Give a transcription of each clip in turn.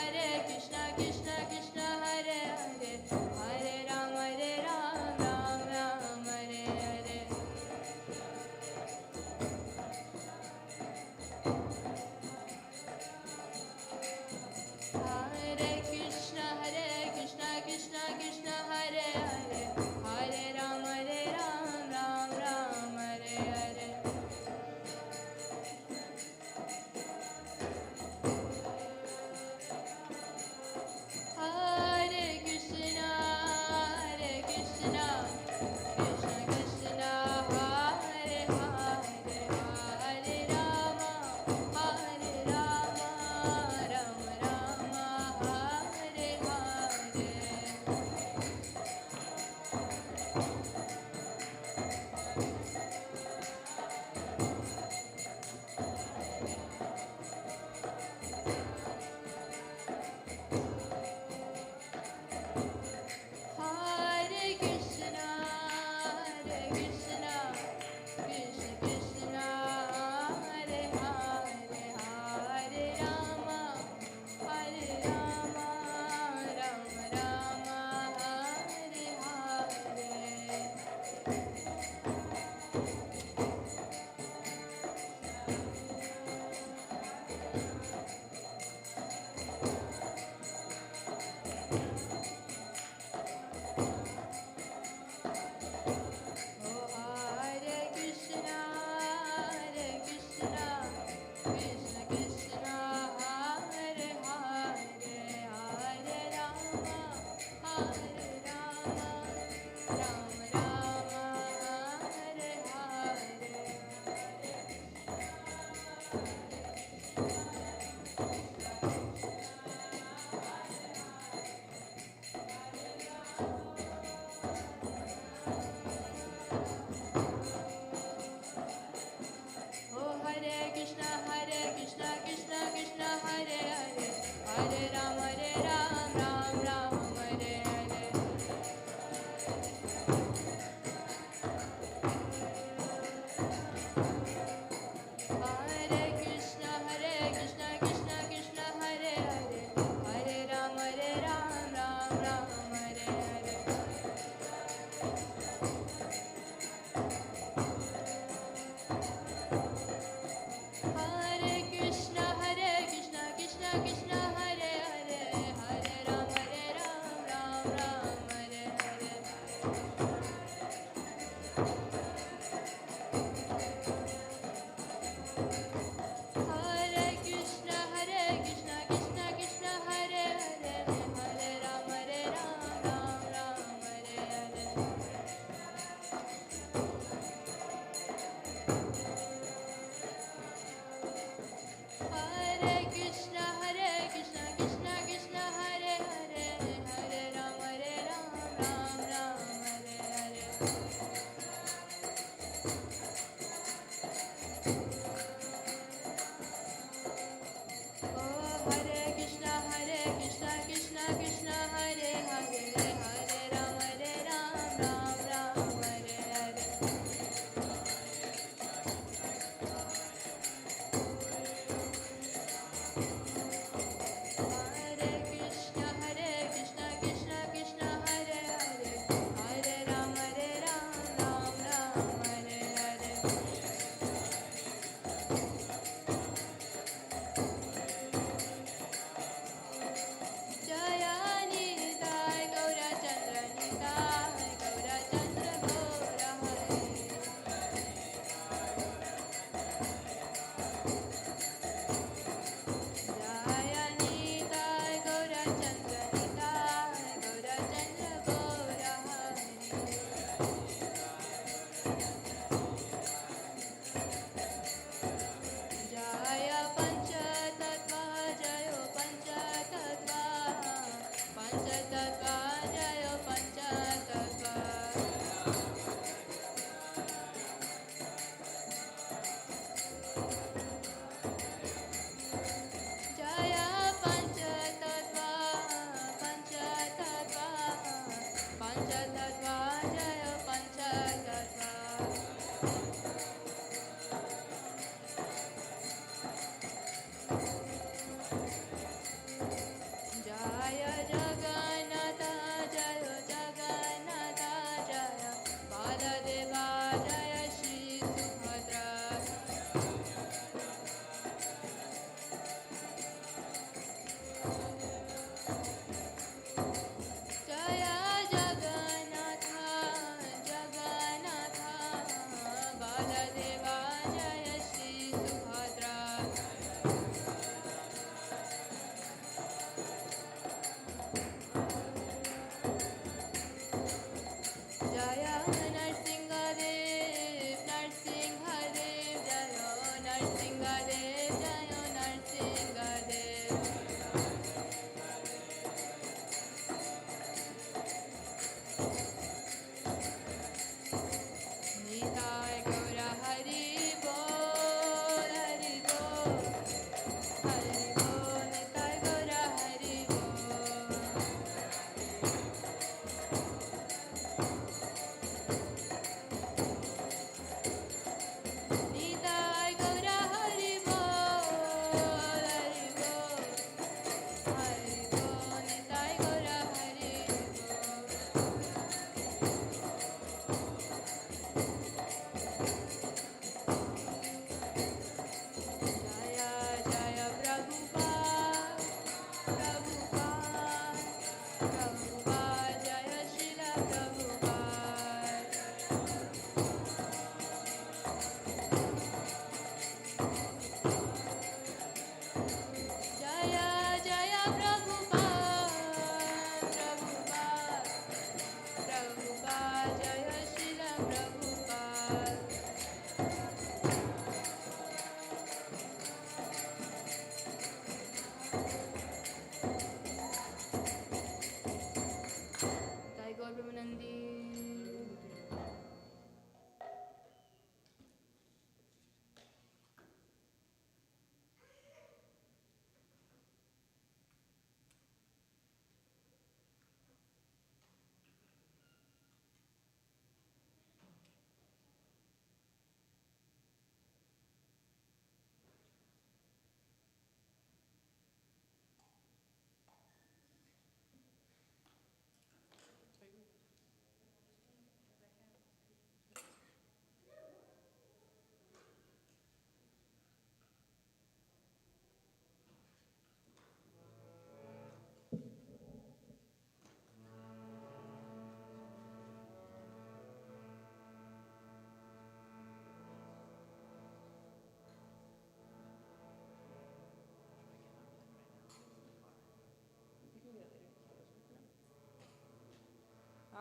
Hare Krishna, Krishna Krishna,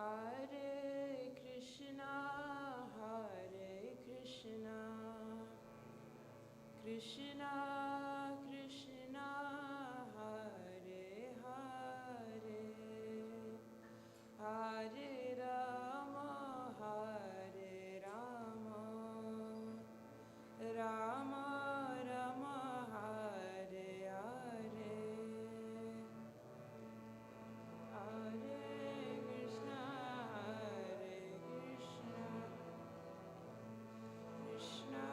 Hare Krishna, Krishna Krishna, Hare Hare, Hare Rama, Rama Rama, Hare Hare, Hare Krishna, Krishna Krishna,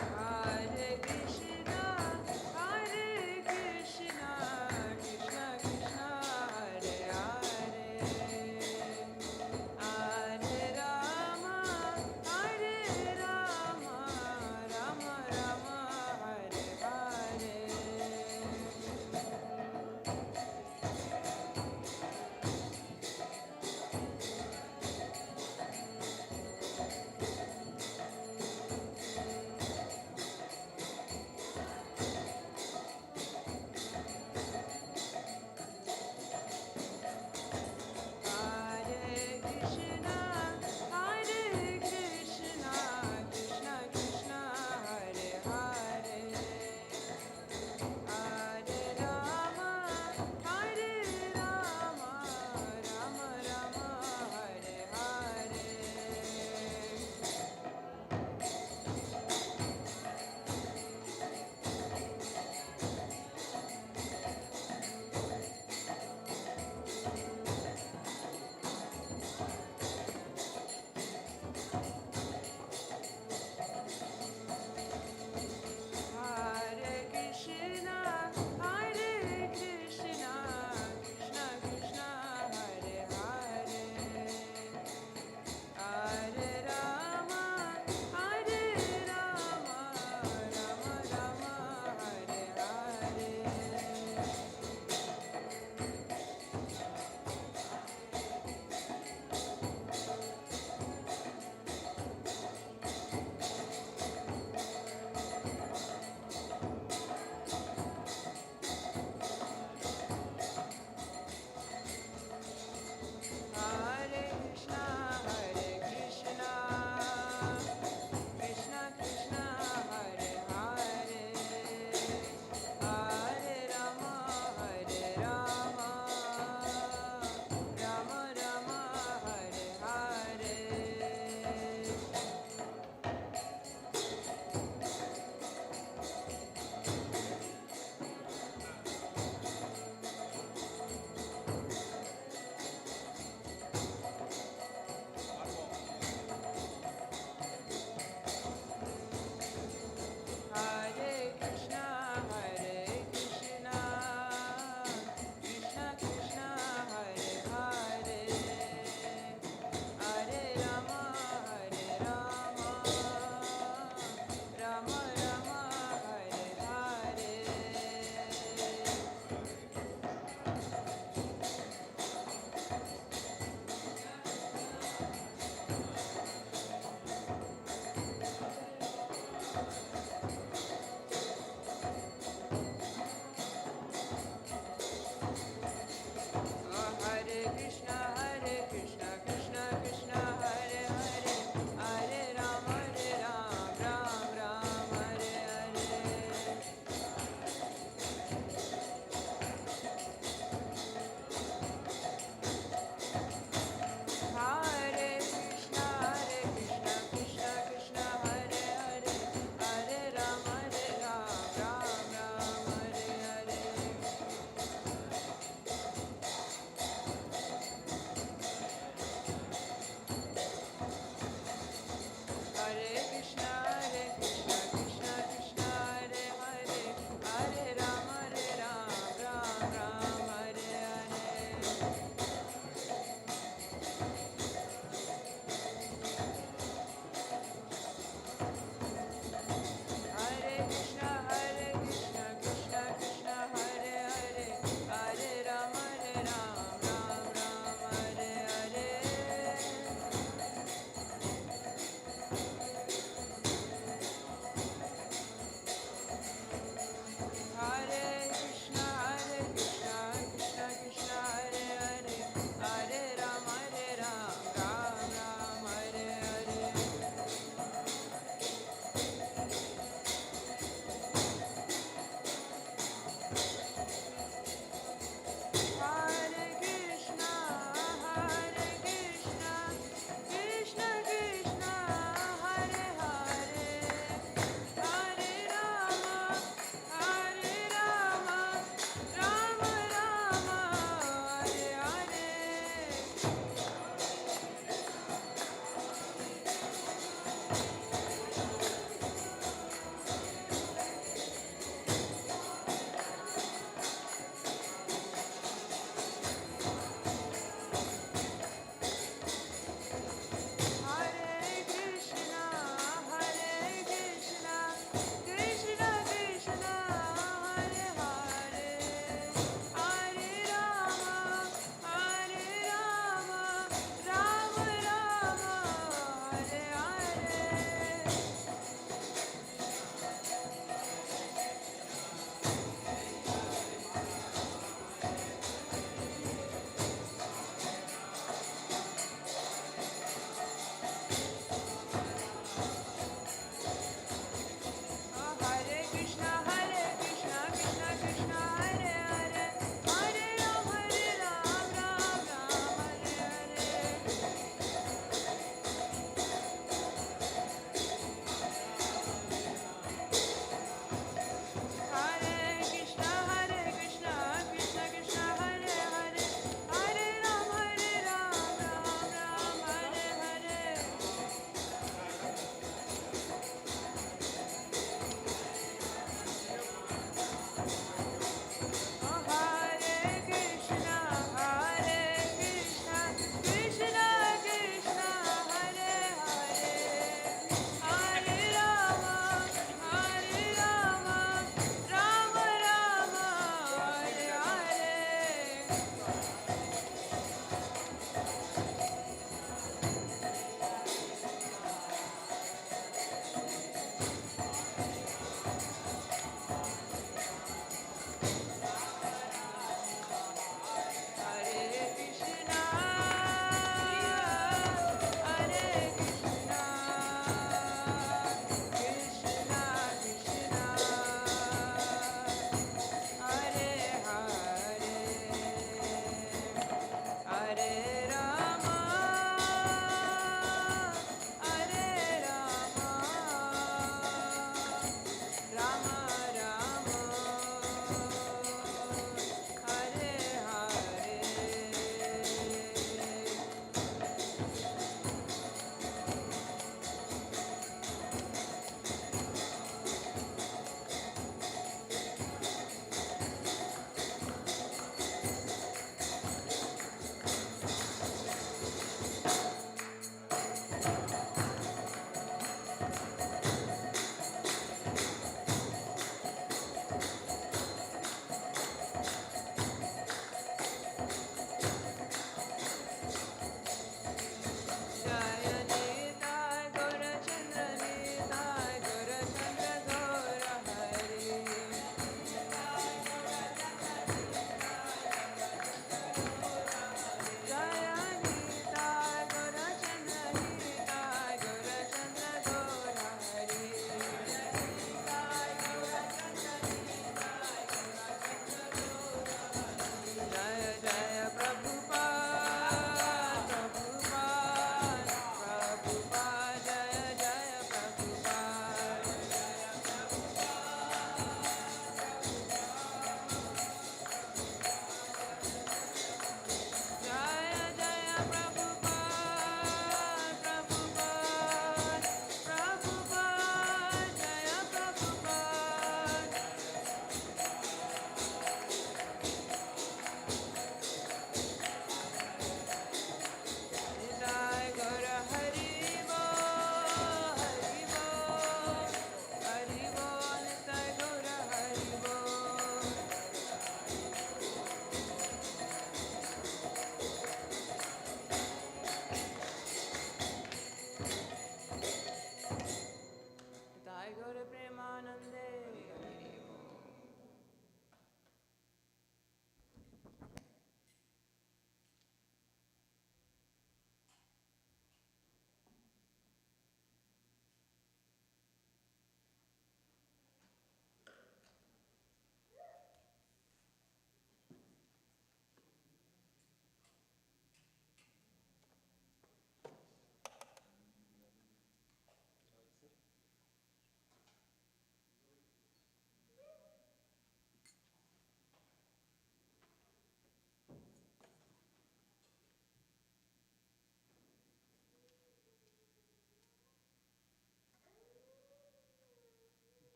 Hare Krishna, Krishna Krishna, Hare Hare, Hare Rama, Rama Rama, Hare Hare.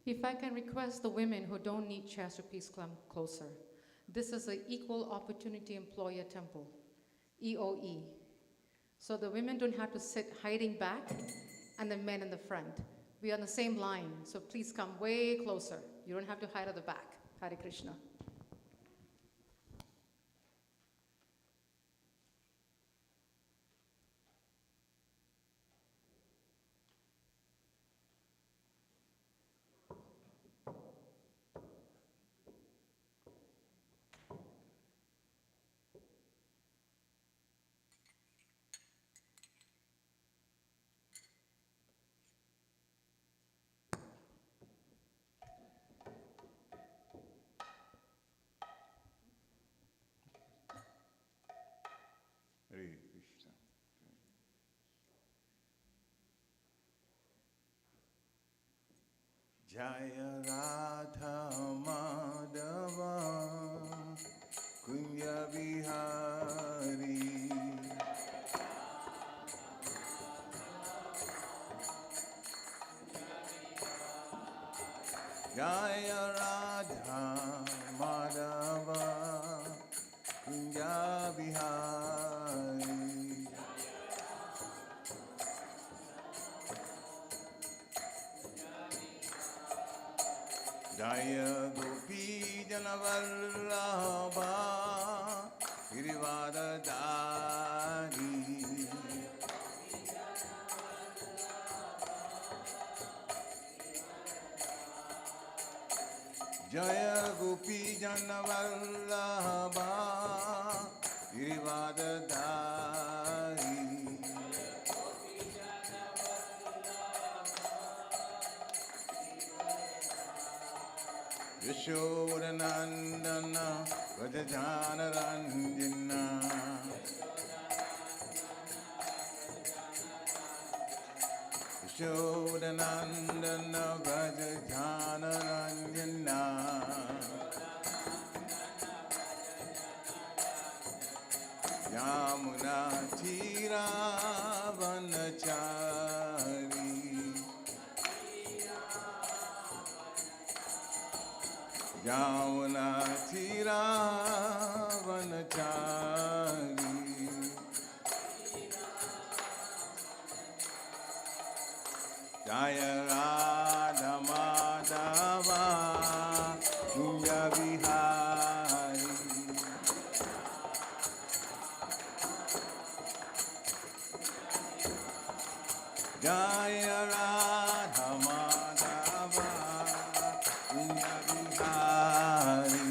If I can request the women who don't need chairs to please come closer. This is an Equal Opportunity Employer Temple, EOE. So the women don't have to sit hiding back and the men in the front. We are on the same line, so please come way closer. You don't have to hide at the back. Hare Krishna. Hare Krishna. Jaya Radha Madhava Kunya Vihari Jaya Radha Madhava Kunya Vihari Jaya Gopi Jana Vallabha Girivadadari Jaya Gopi Jana Vallabha Girivadadari Yashodanandana Vrajajana Ranjana Yashodanandana Vrajajana Ranjana Yamuna Tira Vanachari Yamuna Tira Vanachari Jaya Radha Madhava Kunja Vihari Jaya Radha Madhava Kunja Vihari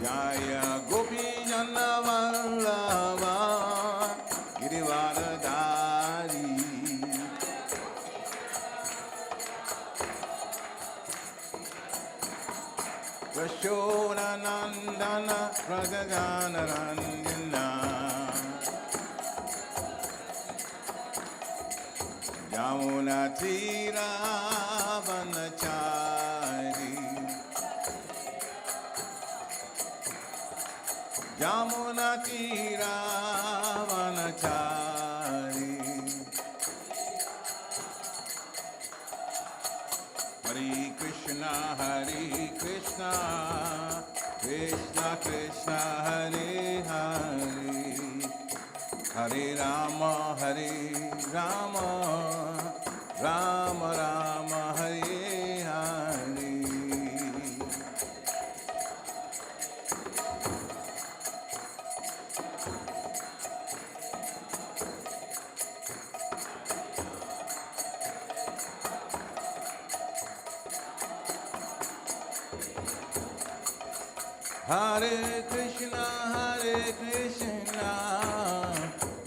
Jaya Gopi Jana Vallabha Girivadadari Yashodanandana Vrajajana Ranjana Yamuna Tira Vanachari Yamuna Tira Vanachari Hare Krishna Krishna Krishna Hare Hare Hare Rama Rama Rama Hare Hare Hare Krishna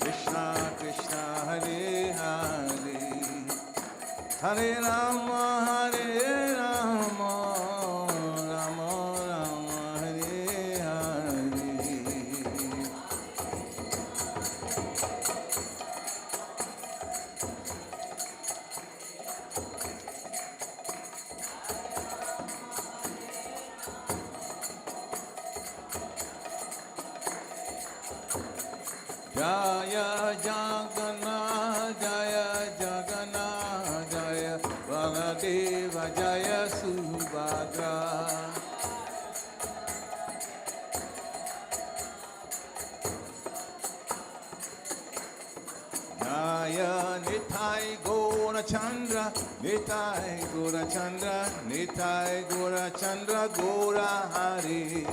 Krishna Krishna Hare Hare Hare Rama Rama Rama Hare Hare Jaya Jagannath Jaya Baladeva Jaya Subhadra Jaya Nitai Gora Chandra Nitai Gora Chandra Gora Hari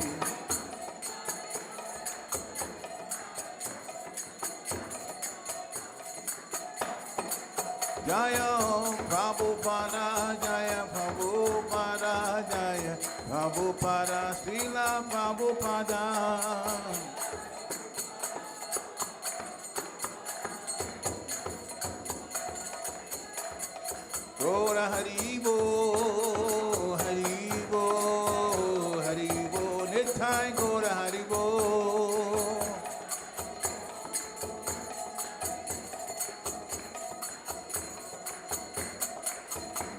Jaya Prabhupada Srila Prabhupada Gora Haribo Nithai Gora Haribo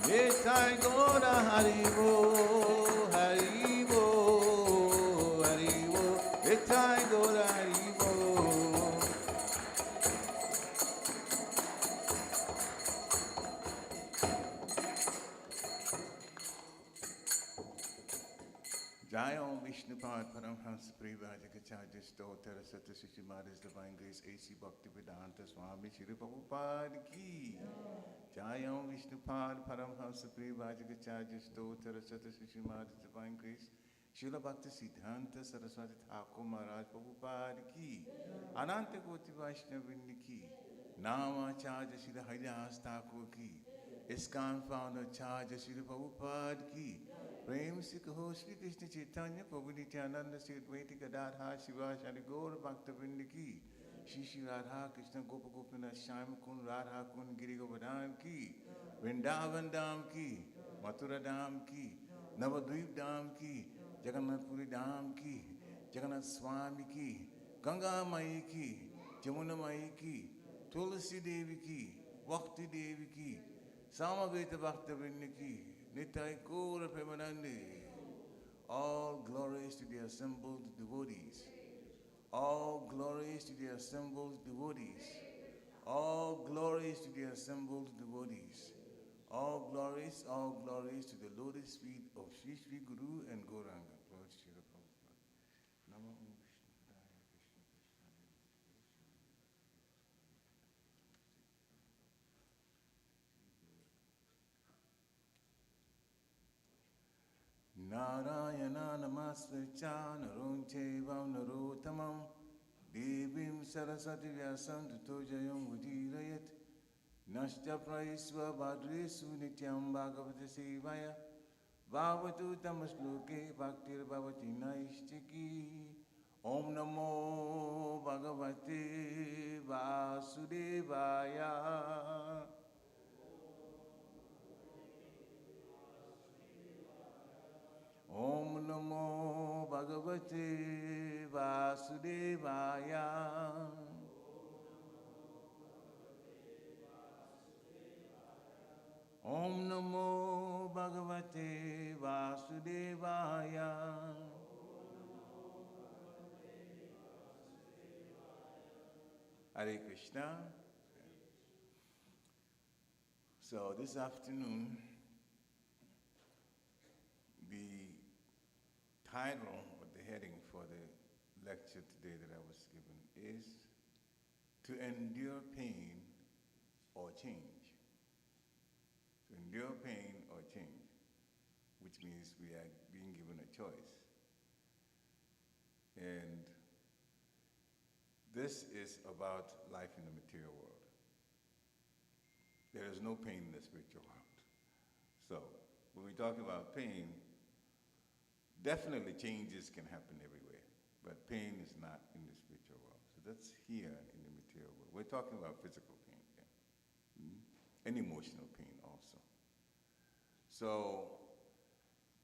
Nithai Gora Haribo Nithai Gora Haribo Jayam Vishnupad Paramhans Privajakachaja Stotra Sata Shishimadas Divine Grace A.C. Bhaktivedanta Swami Shri Prabhupada Ki. Jayam Vishnupad Paramhans Privajakachaja Stotra Sata Shishimadas Divine Grace Srila Bhakti Siddhanta Saraswati Thakur Maharaj Prabhupada Ki. Ananta Koti Vaishnavindi Ki. Nama Charja Srila Haridas Thakur Ki. ISKCON founder Charja Srila Prabhupada Ki. Prem Sikh Ho Shri Krishna Chaitanya Prabhu Nityananda Sri Advaita Gadadhar Shiva Shri Gaur Bhaktavinda Ki. Shri Shri Radha Krishna Gopa Gopinath Shyam Kund Radha Kund Giri Govardhan Ki. Vrindavan Dham Ki. Mathura Dham Ki. Navadvip Dham Ki. Jagannath Puri Dham Ki. Jagannath Swami Ki. Ganga Mai Ki. Jamuna Mai Ki. Tulsi Devi Ki. Bhakti Devi Ki. Samaveta Bhaktavinda Ki. Nitai Gaura Premanande. All glories to the assembled devotees. All glories to the assembled devotees. All glories to the assembled devotees. All glories to the lotus feet of Sri Sri Guru and Gauranga. Lord Srila Prabhupada. Namo Vishnu Narayana Namasvacha Narunchevam Narotamam Devim Saraswati Vyasam Tato Jayam Udirayat Nashta Praisva Bhadresu Nityam Bhagavata Sevaya Bhavatu Tamasloke Bhaktir Bhavati Naishtiki Om Namo Bhagavate Vasudevaya. Om Namo Bhagavate Vasudevaya. Om Namo Bhagavate Vasudevaya. Hare Krishna. So this afternoon, the title or the heading for the lecture today that I was given is To Endure Pain or Change. To endure pain or change, which means we are being given a choice. And this is about life in the material world. There is no pain in the spiritual world. So when we talk about pain, definitely changes can happen everywhere, but pain is not in the spiritual world. So that's here in the material world. We're talking about physical pain here, and emotional pain also. So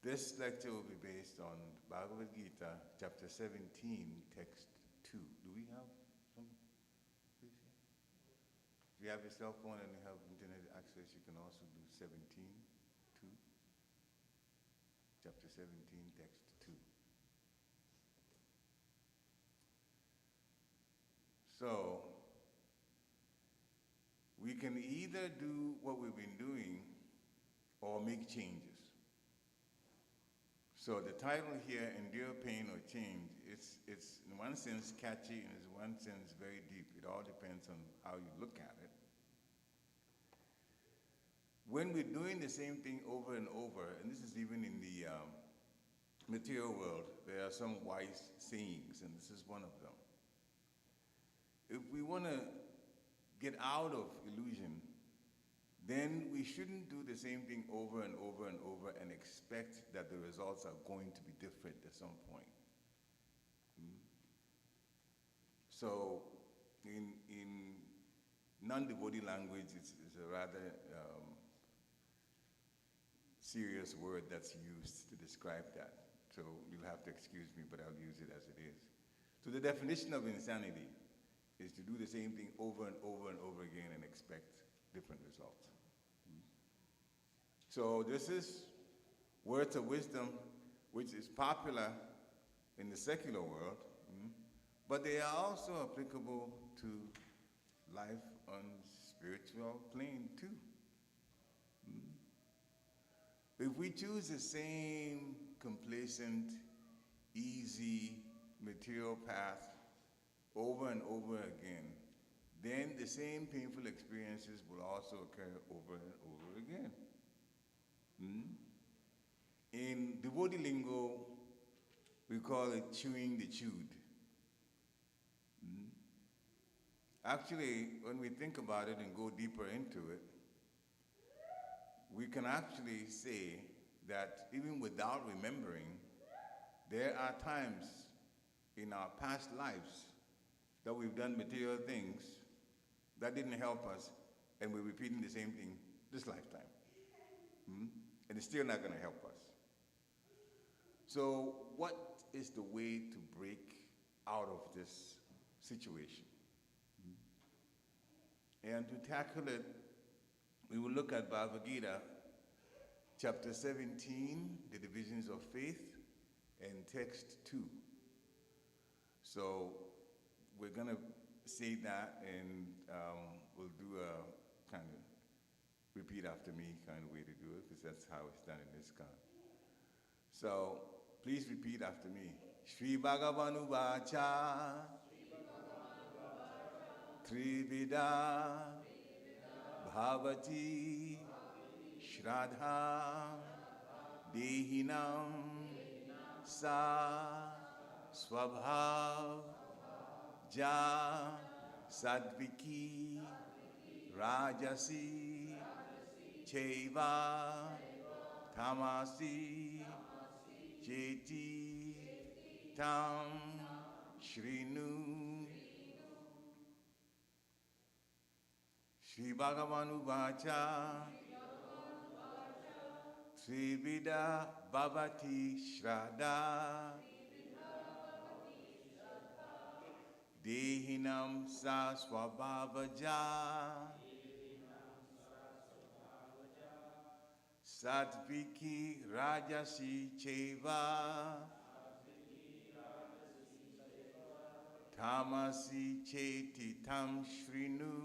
this lecture will be based on Bhagavad Gita, chapter 17, text 2. Do we have some, please? If you have your cell phone and you have internet access, you can also do 17, 2. Chapter 17, text 2. So, we can either do what we've been doing or make changes. So the title here, Endure Pain or Change, it's in one sense catchy and in one sense very deep. It all depends on how you look at it. When we're doing the same thing over and over, and this is even in the material world, there are some wise sayings, and this is one of them. If we want to get out of illusion, then we shouldn't do the same thing over and over and over and expect that the results are going to be different at some point. So in non-devotee language, it's a rather serious word that's used to describe that. So you'll have to excuse me, but I'll use it as it is. So the definition of insanity is to do the same thing over and over and over again and expect different results. So this is words of wisdom, which is popular in the secular world, but they are also applicable to life on spiritual plane too. If we choose the same complacent, easy material path over and over again, then the same painful experiences will also occur over and over again. In devotee lingo, we call it chewing the chewed. Actually, when we think about it and go deeper into it, we can actually say that even without remembering, there are times in our past lives that we've done material things that didn't help us, and we're repeating the same thing this lifetime. And it's still not going to help us. So, what is the way to break out of this situation? And to tackle it, we will look at Bhagavad Gita, chapter 17, the divisions of faith, and text 2. So we're going to say that, and we'll do a kind of repeat after me kind of way to do it, because that's how it's done in ISKCON. So please repeat after me. Shri Bhagavanu Vacha Trivida Bhavati Shraddha Dehinam Sa Swabhav Ja Sadviki Rajasi Cheva Tamasi Cheti Tam Shrinu Shri Bhagavanu Vacha Trivida Bhavati Shraddha Dehinam Sa Swabhavaja Satviki Rajasi Cheva Tamasi Cheti Tam Shrinu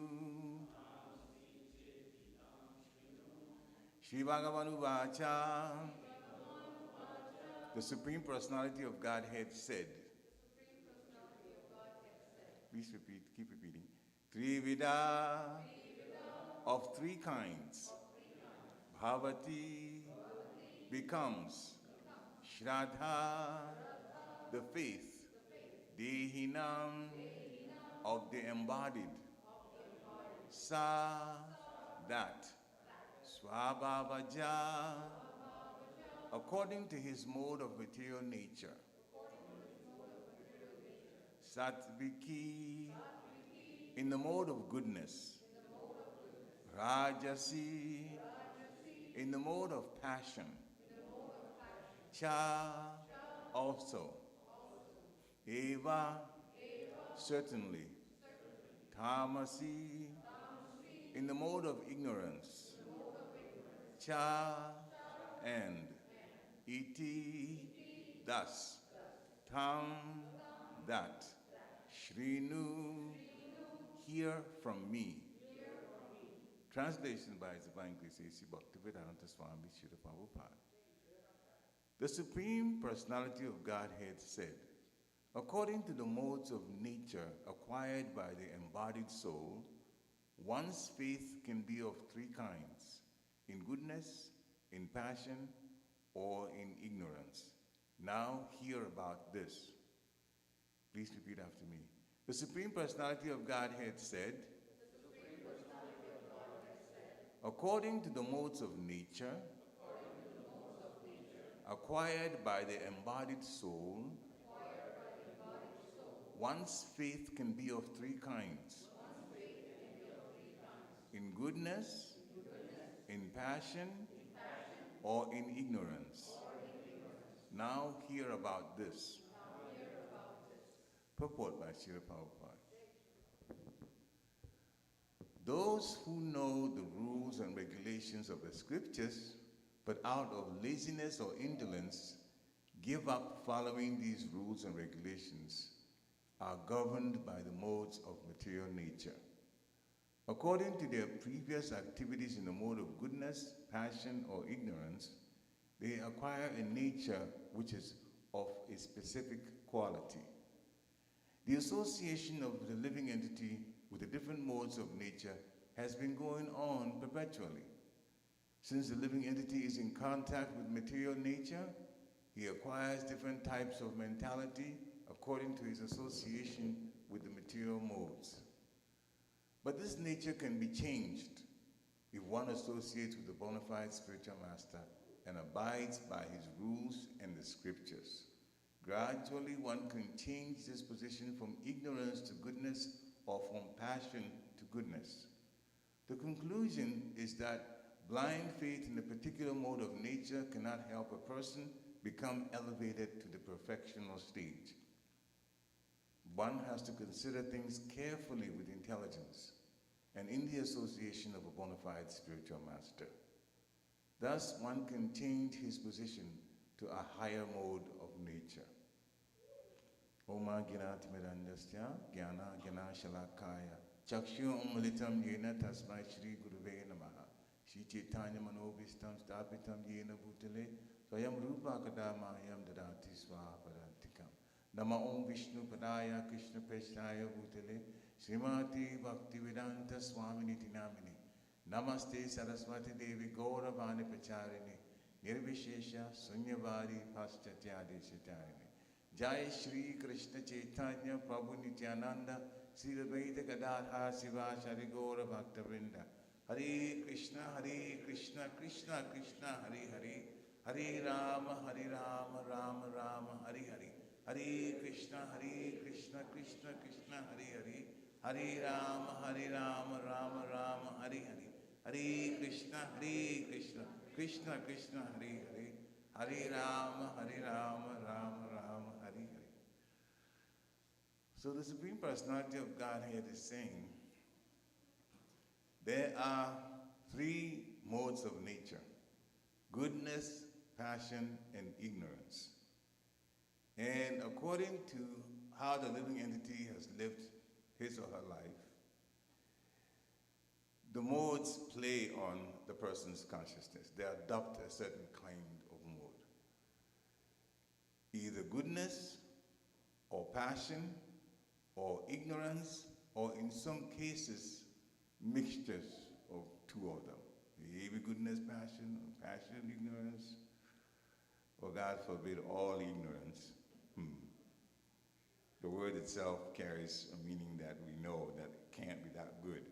Shri Bhagavanu Vacha. The Supreme Personality of Godhead said. Please repeat, keep repeating. Trivida, of three kinds. Bhavati, becomes. Shraddha, the faith. Dehinam, of the embodied. Sa, that. Swabhavaja, according to his mode of material nature. Satviki, in the mode of goodness. Rajasi, in the mode of passion. Cha, also. Eva, certainly. Tamasi, in the mode of ignorance. Cha, and. Iti, thus. Tam, that. Shrinu, hear from me. Translation by His Divine Grace A.C. Bhaktivedanta Swami Srila Prabhupada. The Supreme Personality of Godhead said, according to the modes of nature acquired by the embodied soul, one's faith can be of three kinds: in goodness, in passion, or in ignorance. Now hear about this. Please repeat after me. The Supreme Personality of Godhead said, according to the modes of nature, acquired by the embodied soul, one's faith can be of three kinds: in goodness, in passion, or in ignorance. Now hear about this. Purport by Srila Prabhupada. Those who know the rules and regulations of the scriptures, but out of laziness or indolence, give up following these rules and regulations, are governed by the modes of material nature. According to their previous activities in the mode of goodness, passion, or ignorance, they acquire a nature which is of a specific quality. The association of the living entity with the different modes of nature has been going on perpetually. Since the living entity is in contact with material nature, he acquires different types of mentality according to his association with the material modes. But this nature can be changed if one associates with the bona fide spiritual master and abides by his rules and the scriptures. Gradually, one can change this position from ignorance to goodness or from passion to goodness. The conclusion is that blind faith in a particular mode of nature cannot help a person become elevated to the perfectional stage. One has to consider things carefully with intelligence and in the association of a bona fide spiritual master. Thus, one can change his position to a higher mode of nature. Oma Ginat Mirandasya, Gyana Gyana Shalakaya, Chakshu Umalitam Yena Tasmai Shri Guruve Namaha, Shri Chaitanya Manobhistam Stapitam Yena Bhutale, Swayam Rupa Kadama Yam Dadati Swaha Parantikam. Nama Om Vishnu Padaya Krishna Peshnaya Bhutale, Srimati Bhaktivedanta Swamini Tinamini, Namaste Saraswati Devi Gauravani Pacharini, Nirvishesha Sunyavari Paschatyadi Shitarini. Jai Shri Krishna Chaitanya Prabhu Nityananda, Sri Advaita Gadadhar Siva Shari Gaura Bhaktavrinda. Hare Krishna, Krishna Krishna, Hare Hare, Hare Rama, Rama Rama, Hare Hare. Hare Krishna, Krishna Krishna, Hare Hare, Hare Rama, Rama Rama, Hare Hare. Hare Krishna, Krishna Krishna, Hare Hare, Hare Rama, Rama Rama, Hare Hare. So the Supreme Personality of Godhead is saying there are three modes of nature: goodness, passion, and ignorance. And according to how the living entity has lived his or her life, the modes play on the person's consciousness. They adopt a certain kind of mode. Either goodness, or passion, or ignorance, or in some cases, mixtures of two of them. Maybe goodness, passion, or passion, ignorance, or God forbid, all ignorance. The word itself carries a meaning that we know that it can't be that good.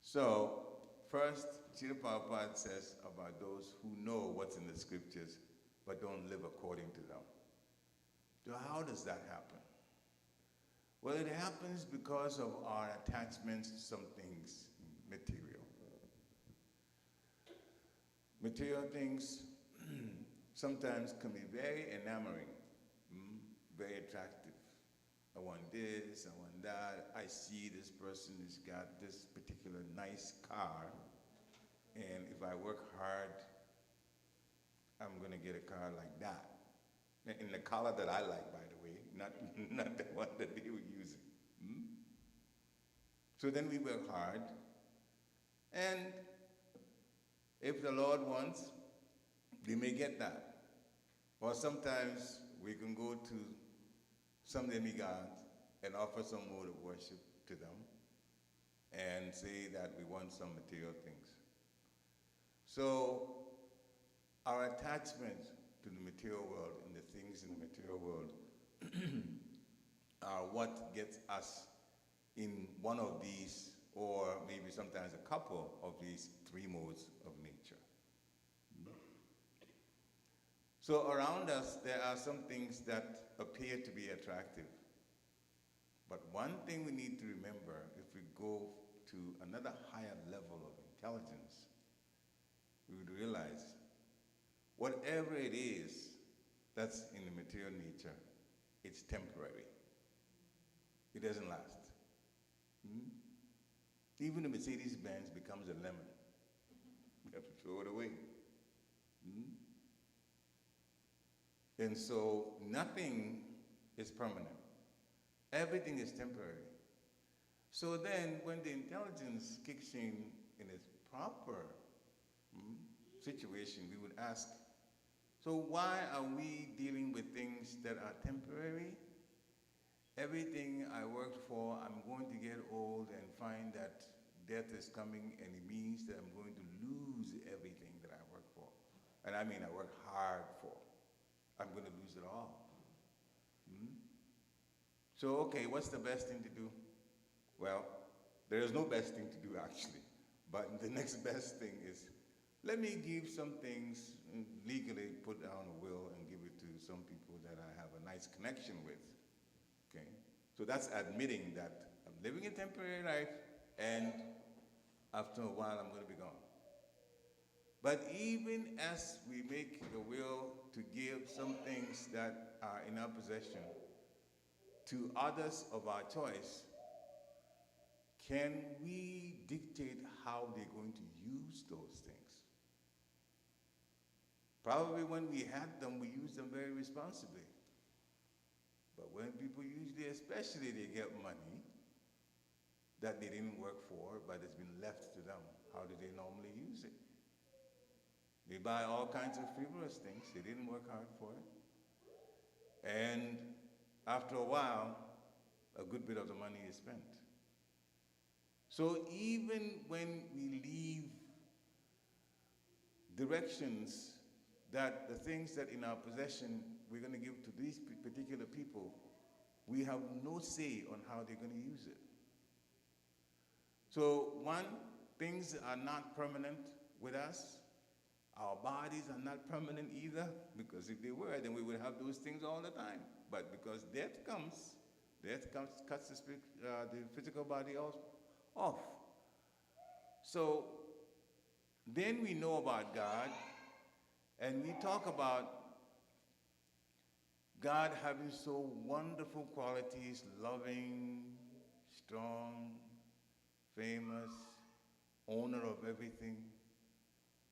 So, first, Srila Prabhupada says about those who know what's in the scriptures but don't live according to them. So how does that happen? Well, it happens because of our attachments to some things material. Material things sometimes can be very enamoring, very attractive. I want this, I want that. I see this person has got this particular nice car, and if I work hard, I'm going to get a car like that. In the color that I like, by the way, not the one that they were using. So then we work hard, and if the Lord wants, we may get that. Or sometimes we can go to some demigods and offer some mode of worship to them and say that we want some material things. So our attachment to the material world and the things in the material world are what gets us in one of these, or maybe sometimes a couple of these three modes of nature. So around us, there are some things that appear to be attractive. But one thing we need to remember, if we go to another higher level of intelligence, we would realize whatever it is that's in the material nature, it's temporary. It doesn't last. Even the Mercedes-Benz becomes a lemon. You have to throw it away. And so nothing is permanent. Everything is temporary. So then when the intelligence kicks in its proper situation, we would ask, So why are we dealing with things that are temporary? Everything I worked for, I'm going to get old and find that death is coming, and it means that I'm going to lose everything that I worked for. And I mean I worked hard for. I'm going to lose it all. Hmm? So, okay, what's the best thing to do? Well, there is no best thing to do actually. But the next best thing is, let me give some things, legally put down a will and give it to some people that I have a nice connection with. Okay? So that's admitting that I'm living a temporary life, and after a while I'm going to be gone. But even as we make the will to give some things that are in our possession to others of our choice, can we dictate how they're going to use those things? Probably when we had them, we used them very responsibly. But when people usually, especially they get money that they didn't work for, but it's been left to them, how do they normally use it? They buy all kinds of frivolous things. They didn't work hard for it. And after a while, a good bit of the money is spent. So even when we leave directions that the things that in our possession we're going to give to these particular people, we have no say on how they're going to use it. So one, things are not permanent with us. Our bodies are not permanent either, because if they were, then we would have those things all the time. But because death comes, cuts the physical body off. So then we know about God, and we talk about God having so wonderful qualities, loving, strong, famous, owner of everything.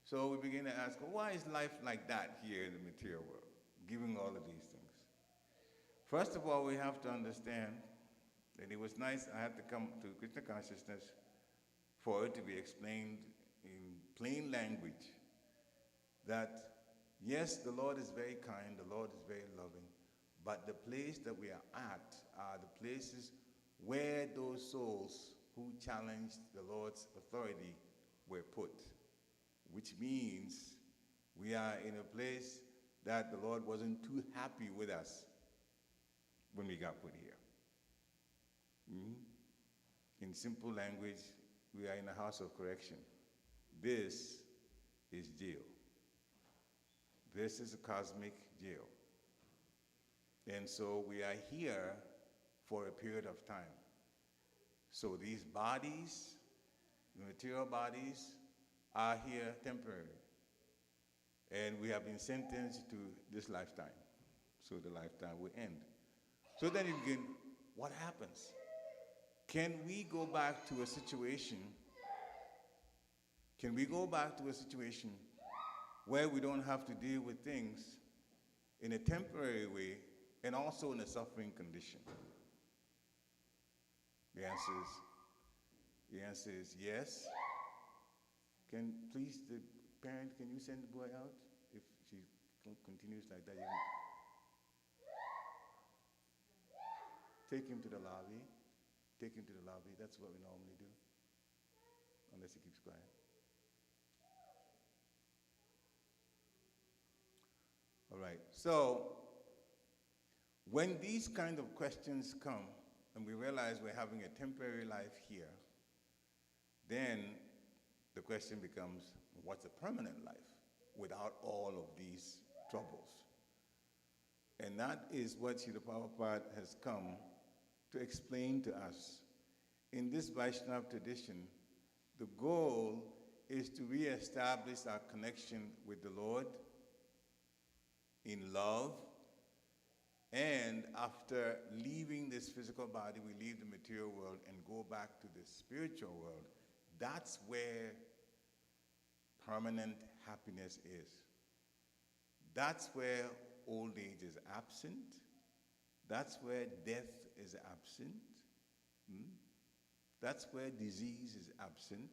So we begin to ask, well, why is life like that here in the material world, giving all of these things? First of all, we have to understand that it was nice, I had to come to Krishna consciousness for it to be explained in plain language that, yes, the Lord is very kind, the Lord is very loving, but the place that we are at are the places where those souls who challenged the Lord's authority were put, which means we are in a place that the Lord wasn't too happy with us when we got put here. In simple language, we are in a house of correction. This is jail. This is a cosmic jail. And so we are here for a period of time. So these bodies, the material bodies, are here temporary. And we have been sentenced to this lifetime. So the lifetime will end. So then again, what happens? Can we go back to a situation? Can we go back to a situation where we don't have to deal with things in a temporary way and also in a suffering condition? The answer is yes. Can please, the parent, can you send the boy out? If she continues like that, you can take him to the lobby. Take him to the lobby. That's what we normally do, unless he keeps quiet. All right, so when these kind of questions come and we realize we're having a temporary life here, then the question becomes, what's a permanent life without all of these troubles? And that is what Srila Prabhupada has come to explain to us. In this Vaishnava tradition, the goal is to reestablish our connection with the Lord in love, and after leaving this physical body, we leave the material world and go back to the spiritual world. That's where permanent happiness is. That's where old age is absent. That's where death is absent. That's where disease is absent.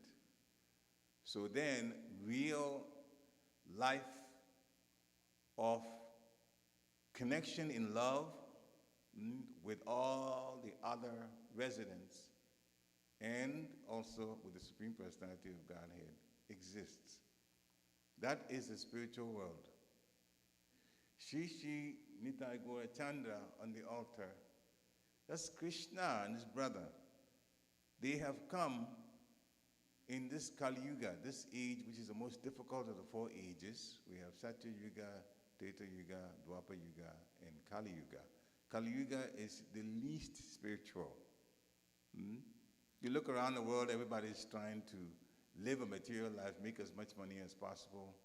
So then real life of connection in love with all the other residents and also with the Supreme Personality of Godhead exists. That is the spiritual world. Shri Shri Nitai Gaura Chandra on the altar, that's Krishna and his brother. They have come in this Kali Yuga, this age which is the most difficult of the four ages. We have Satya Yuga, Treta Yuga, Dwapara Yuga, and Kali Yuga. Kali Yuga is the least spiritual. You look around the world, everybody's trying to live a material life, make as much money as possible,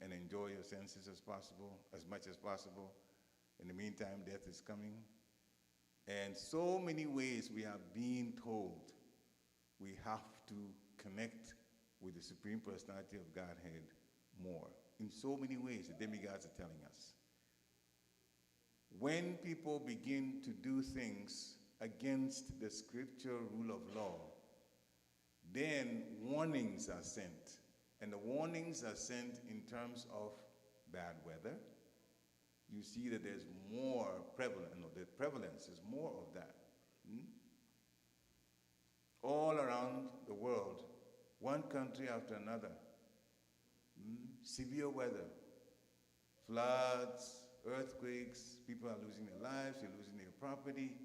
and enjoy your senses as possible, as much as possible. In the meantime, death is coming. And so many ways we are being told we have to connect with the Supreme Personality of Godhead more. In so many ways, the demigods are telling us. When people begin to do things against the scriptural rule of law, then warnings are sent. And the warnings are sent in terms of bad weather. You see that there's more prevalent, the prevalence is more of that. All around the world, one country after another. Severe weather, floods, earthquakes, people are losing their lives, they're losing their property,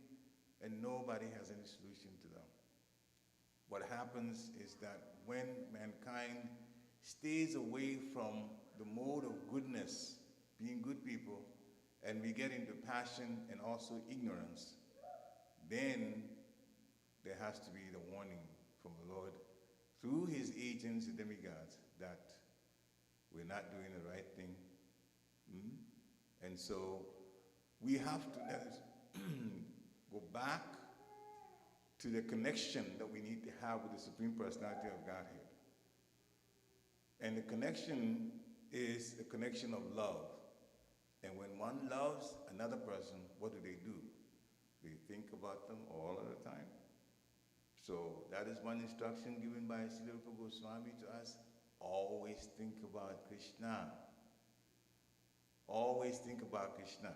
and nobody has any solution to them. What happens is that when mankind stays away from the mode of goodness, being good people, and we get into passion and also ignorance, then there has to be the warning from the Lord through his agents, the demigods, that we're not doing the right thing. And so we have to go back to the connection that we need to have with the Supreme Personality of Godhead. And the connection is the connection of love. And when one loves another person, what do? They think about them all of the time. So that is one instruction given by Srila Rupa Goswami to us. Always think about Krishna. Always think about Krishna.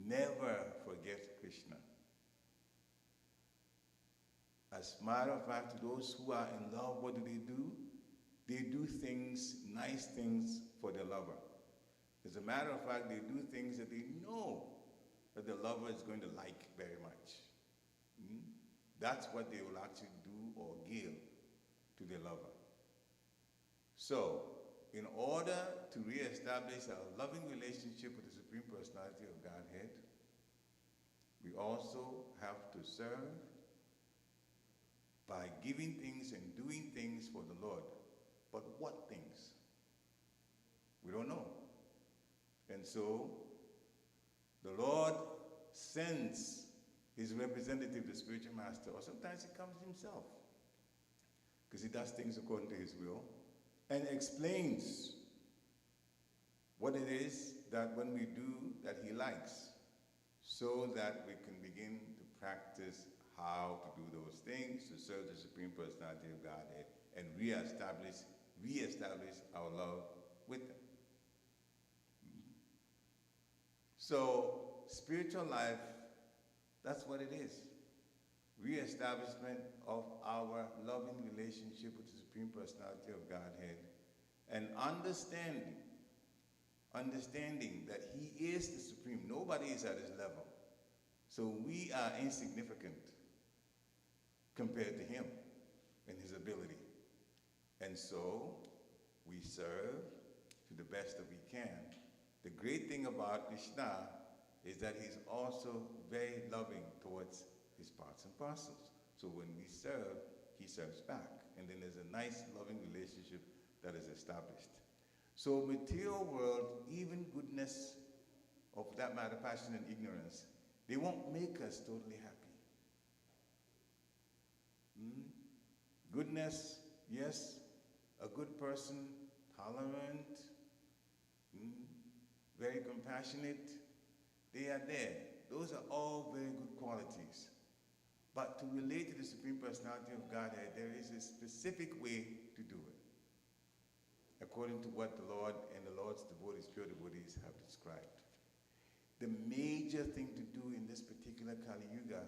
Never forget Krishna. As a matter of fact, those who are in love, what do? They do things, nice things for their lover. As a matter of fact, they do things that they know that the lover is going to like very much. That's what they will actually do or give to their lover. So, in order to reestablish our loving relationship with the Supreme Personality of Godhead, we also have to serve by giving things and doing things for the Lord. But what things? We don't know. And so, the Lord sends his representative, the spiritual master, or sometimes he comes himself, because he does things according to his will, and explains what it is that when we do that he likes, so that we can begin to practice how to do those things to serve the Supreme Personality of Godhead and reestablish our love with him. So, spiritual life, that's what it is. Reestablishment of our loving relationship with the Supreme Personality of Godhead, and understanding that he is the Supreme. Nobody is at his level. So we are insignificant compared to him and his ability. And so we serve to the best that we can. The great thing about Krishna is that he's also very loving towards his parts and parcels. So when we serve, he serves back. And then there's a nice, loving relationship that is established. So material world, even goodness, or for that matter, passion and ignorance, they won't make us totally happy. Goodness, yes, a good person, tolerant, very compassionate, they are there. Those are all very good qualities. But to relate to the Supreme Personality of Godhead, there is a specific way to do it. A according to what the Lord and the Lord's devotees, pure devotees, have described. The major thing to do in this particular Kali Yuga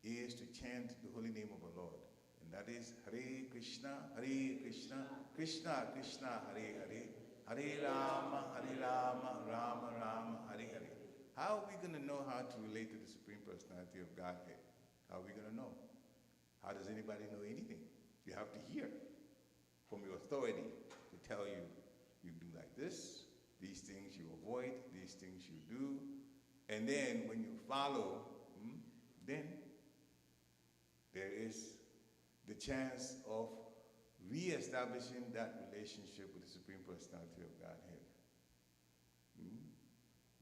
is to chant the holy name of our Lord. And that is Hare Krishna, Krishna Krishna, Hare Hare, Hare Rama, Rama Rama, Hare Hare. How are we going to know how to relate to the Supreme Personality of Godhead? How are we going to know? How does anybody know anything? You have to hear from your authority to tell you, you do like this, these things you avoid, these things you do, and then when you follow, then there is the chance of re-establishing that relationship with the Supreme Personality of Godhead.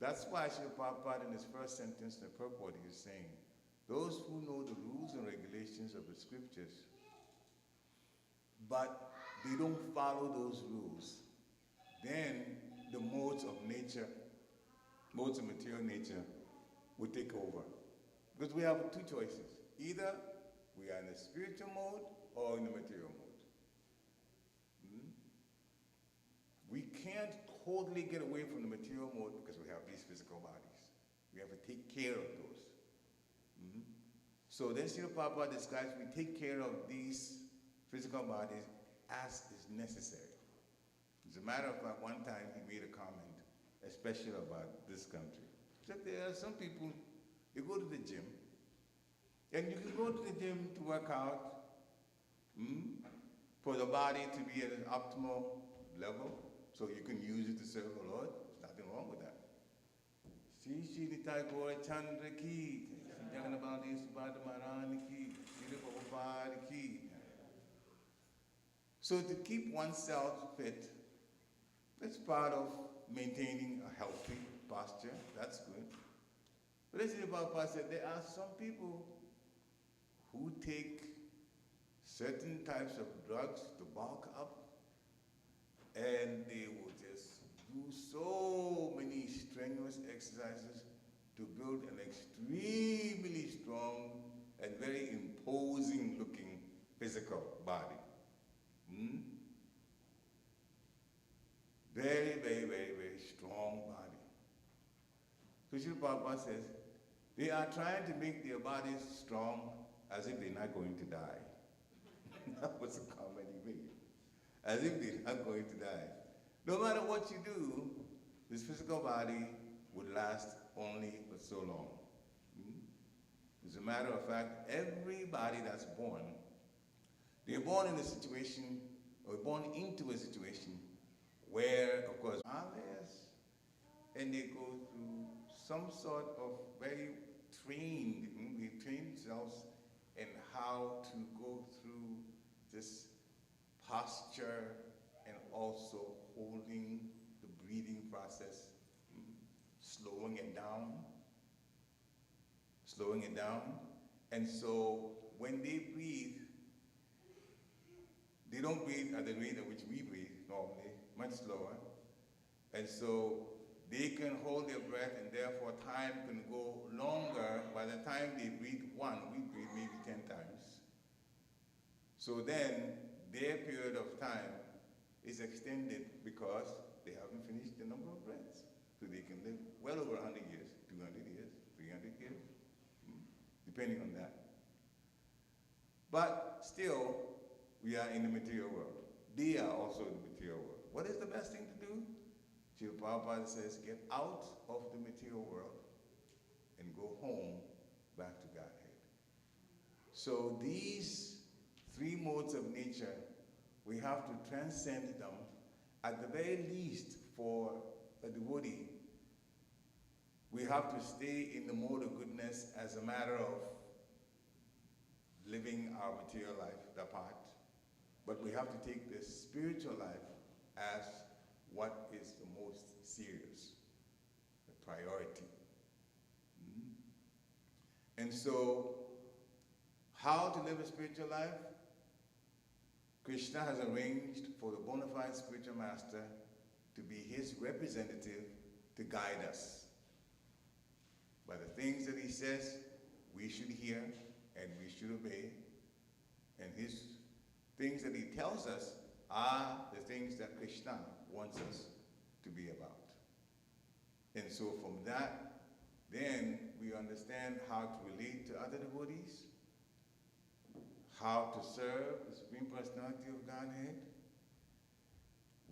That's why Srila Prabhupada in his first sentence in the purport is saying, those who know the rules and regulations of the scriptures, but they don't follow those rules, then the modes of nature, modes of material nature, will take over. Because we have two choices. Either we are in the spiritual mode or in the material mode. We can't totally get away from the material mode because we have these physical bodies. We have to take care of those. So then Srila Prabhupada describes we take care of these physical bodies as is necessary. As a matter of fact, one time he made a comment, especially about this country. He said there are some people, you go to the gym, and you can go to the gym to work out, for the body to be at an optimal level, so you can use it to serve the Lord. There's nothing wrong with that. Shri Shri Nitai Gaura Chandra Ki, Shri Jagannabaldi Subhadra Maharani Ki, Shri Prabhupada Ki. So to keep oneself fit, that's part of maintaining a healthy posture. That's good. But as Srila Prabhupada said, there are some people who take certain types of drugs to bulk up, and they will just do so many strenuous exercises to build an extremely strong and very imposing looking physical body. Very, very, very, very strong body. So Srila Prabhupada says, they are trying to make their bodies strong as if they're not going to die. That was a comment he made. As if they're not going to die. No matter what you do, this physical body would last only for so long. As a matter of fact, everybody that's born, they're born in a situation, or born into a situation where, of course, and they go through some sort of very trained, they train themselves in how to go through this posture and also holding the breathing process, slowing it down. And so when they breathe, they don't breathe at the rate at which we breathe normally, much slower. And so they can hold their breath, and therefore time can go longer. By the time they breathe one, we breathe maybe 10 times. So then their period of time is extended because they haven't finished the number of breaths. So they can live well over 100 years, 200 years, 300 years, depending on that. But still, we are in the material world. They are also in the material world. What is the best thing to do? Srila Prabhupada says, get out of the material world and go home back to Godhead. So these three modes of nature, we have to transcend them. At the very least, for a devotee, we have to stay in the mode of goodness as a matter of living our material life, that part. But we have to take the spiritual life as what is the most serious, the priority. And so, how to live a spiritual life? Krishna has arranged for the bona fide spiritual master to be his representative to guide us. By the things that he says, we should hear and we should obey. And his things that he tells us, are the things that Krishna wants us to be about. And so from that, then we understand how to relate to other devotees, how to serve the Supreme Personality of Godhead.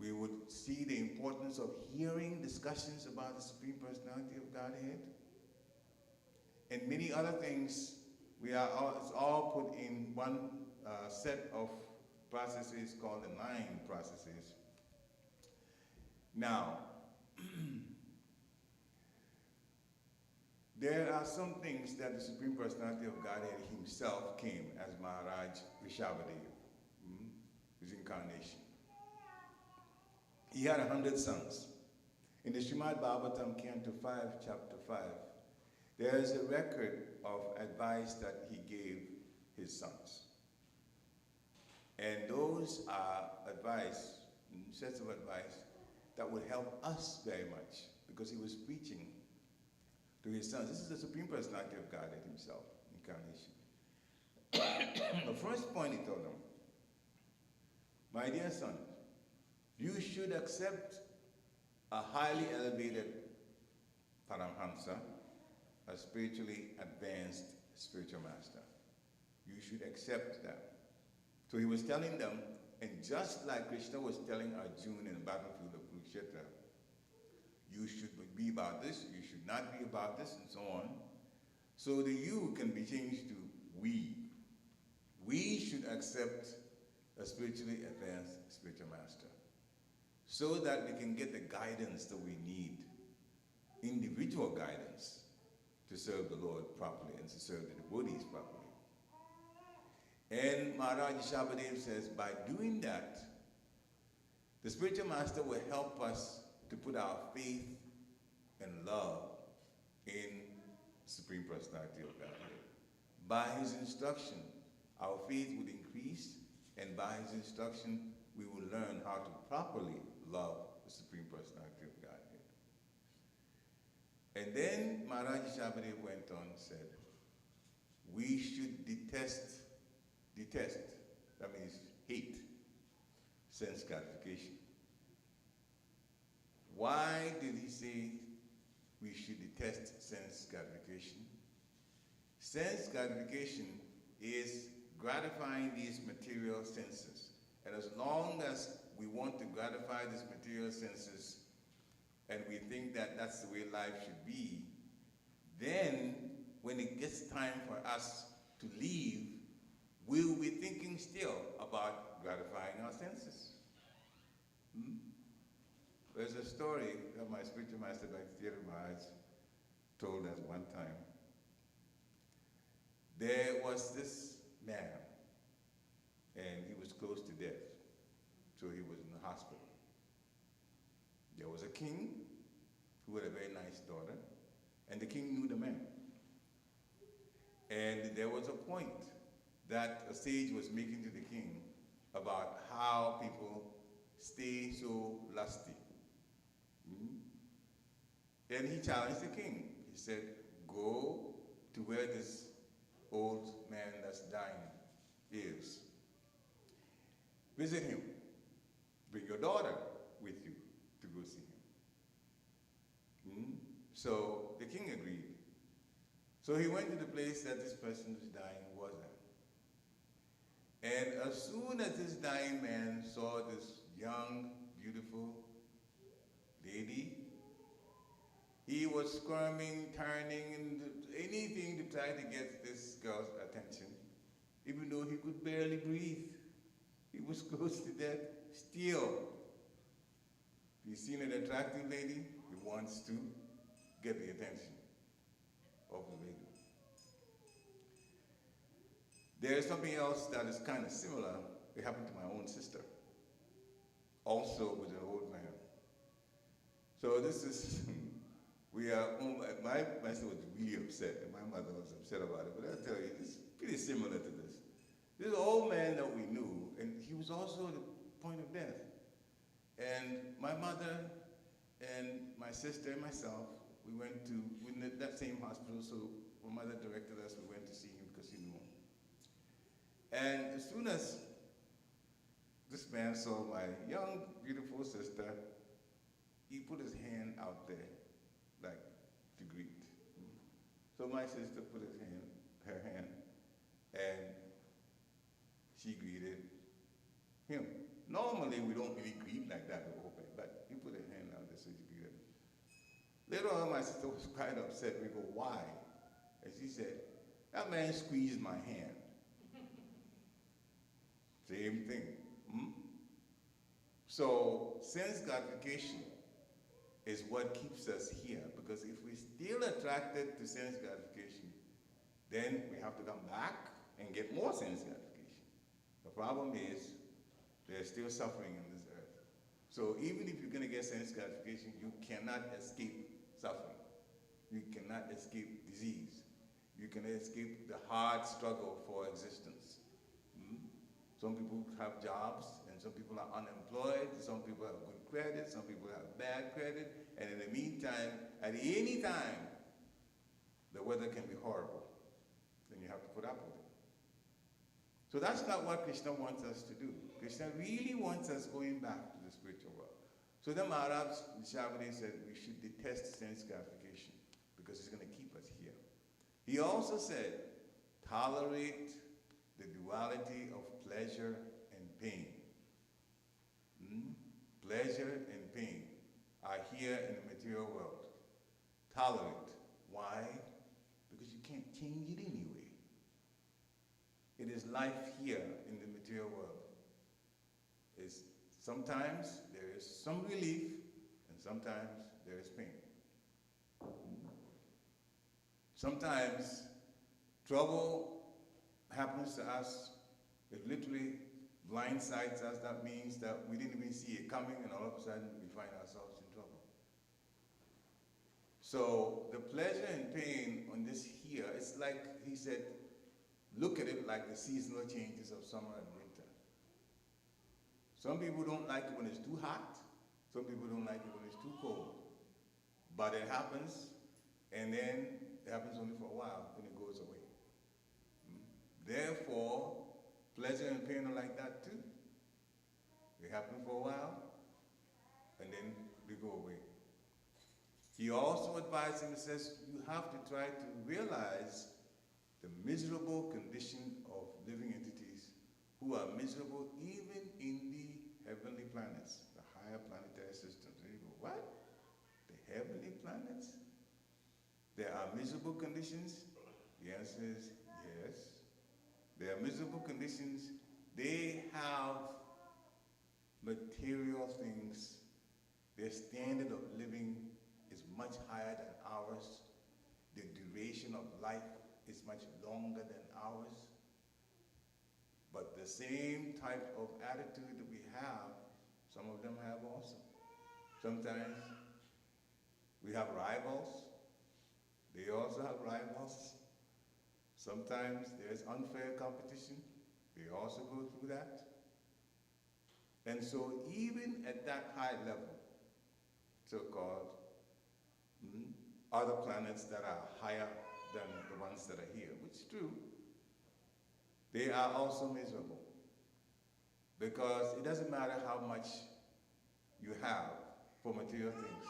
We would see the importance of hearing discussions about the Supreme Personality of Godhead, and many other things. It's all put in one set of processes called the 9 processes. Now, there are some things that the Supreme Personality of Godhead himself came as Maharaj Rishabhadev, his incarnation. He had 100 sons. In the Srimad Bhagavatam, Canto 5, Chapter 5, there is a record of advice that he gave his sons. And those are advice, sets of advice, that would help us very much, because he was preaching to his sons. This is the Supreme Personality of Godhead himself, incarnation. The first point he told them, my dear son, you should accept a highly elevated Paramhamsa, a spiritually advanced spiritual master. You should accept that. So he was telling them, and just like Krishna was telling Arjuna in the battlefield of Kurukshetra, you should be about this, you should not be about this, and so on. So the you can be changed to we. We should accept a spiritually advanced spiritual master, so that we can get the guidance that we need, individual guidance, to serve the Lord properly and to serve the devotees properly. And Maharaj Rishabhadev says, by doing that, the spiritual master will help us to put our faith and love in the Supreme Personality of Godhead. By his instruction, our faith would increase, and by his instruction, we will learn how to properly love the Supreme Personality of Godhead. And then Maharaj Rishabhadev went on and said, we should detest, that means hate, sense gratification. Why did he say we should detest sense gratification? Sense gratification is gratifying these material senses. And as long as we want to gratify these material senses, and we think that that's the way life should be, then when it gets time for us to leave, we'll be thinking still about gratifying our senses. There's a story that my spiritual master, Dr. Theodore Maharaj, told us one time. There was this man, and he was close to death, so he was in the hospital. There was a king who had a very nice daughter, and the king knew the man. And there was a point that a sage was making to the king about how people stay so lusty. And he challenged the king. He said, go to where this old man that's dying is. Visit him. Bring your daughter with you to go see him. So the king agreed. So he went to the place that this person who's dying was at. And as soon as this dying man saw this young, beautiful lady, he was squirming, turning, and anything to try to get this girl's attention, even though he could barely breathe. He was close to death. Still, if he's seen an attractive lady, he wants to get the attention of the lady. There's something else that is kind of similar. It happened to my own sister, also with an old man. So this is, my sister was really upset, and my mother was upset about it, but I'll tell you, it's pretty similar to this. This old man that we knew, and he was also at the point of death. And my mother and my sister and myself, we went to that same hospital, so my mother directed us, we went to see him because he knew him. And as soon as this man saw my young, beautiful sister. He put his hand out there, like to greet. So my sister put her hand, and she greeted him. Normally, we don't really greet like that, but he put his hand out there, so she greeted him. Later on, my sister was quite upset. We go, why? And she said, that man squeezed my hand. Same thing. So, sense gratification is what keeps us here, because if we're still attracted to sense gratification, then we have to come back and get more sense gratification. The problem is there's still suffering in this earth. So even if you're going to get sense gratification, you cannot escape suffering. You cannot escape disease. You cannot escape the hard struggle for existence. Some people have jobs, and some people are unemployed, some people have good credit, some people have bad credit, and in the meantime, at any time, the weather can be horrible. Then you have to put up with it. So that's not what Krishna wants us to do. Krishna really wants us going back to the spiritual world. So the Maharaj, the Shabadi said, we should detest sense gratification because it's going to keep us here. He also said, tolerate the duality of pleasure and pain. Pleasure and pain are here in the material world. Tolerate. Why? Because you can't change it anyway. It is life here in the material world. Sometimes there is some relief, and sometimes there is pain. Sometimes trouble happens to us. It literally blindsides us. That means that we didn't even see it coming, and all of a sudden we find ourselves in trouble. So the pleasure and pain on this here, it's like he said, look at it like the seasonal changes of summer and winter. Some people don't like it when it's too hot. Some people don't like it when it's too cold. But it happens, and then it happens only for a while, then it goes away. Therefore, pleasure and pain are like that too. They happen for a while, and then they go away. He also advised him, he says, you have to try to realize the miserable condition of living entities who are miserable even in the heavenly planets, the higher planetary systems. And you go, what? The heavenly planets? There are miserable conditions? The answer is yes. There are miserable conditions. They have material things. Their standard of living is much higher than ours. The duration of life is much longer than ours. But the same type of attitude that we have, some of them have also. Sometimes we have rivals. They also have rivals. Sometimes there's unfair competition. They also go through that. And so even at that high level, so-called, other planets that are higher than the ones that are here, which is true, they are also miserable. Because it doesn't matter how much you have for material things.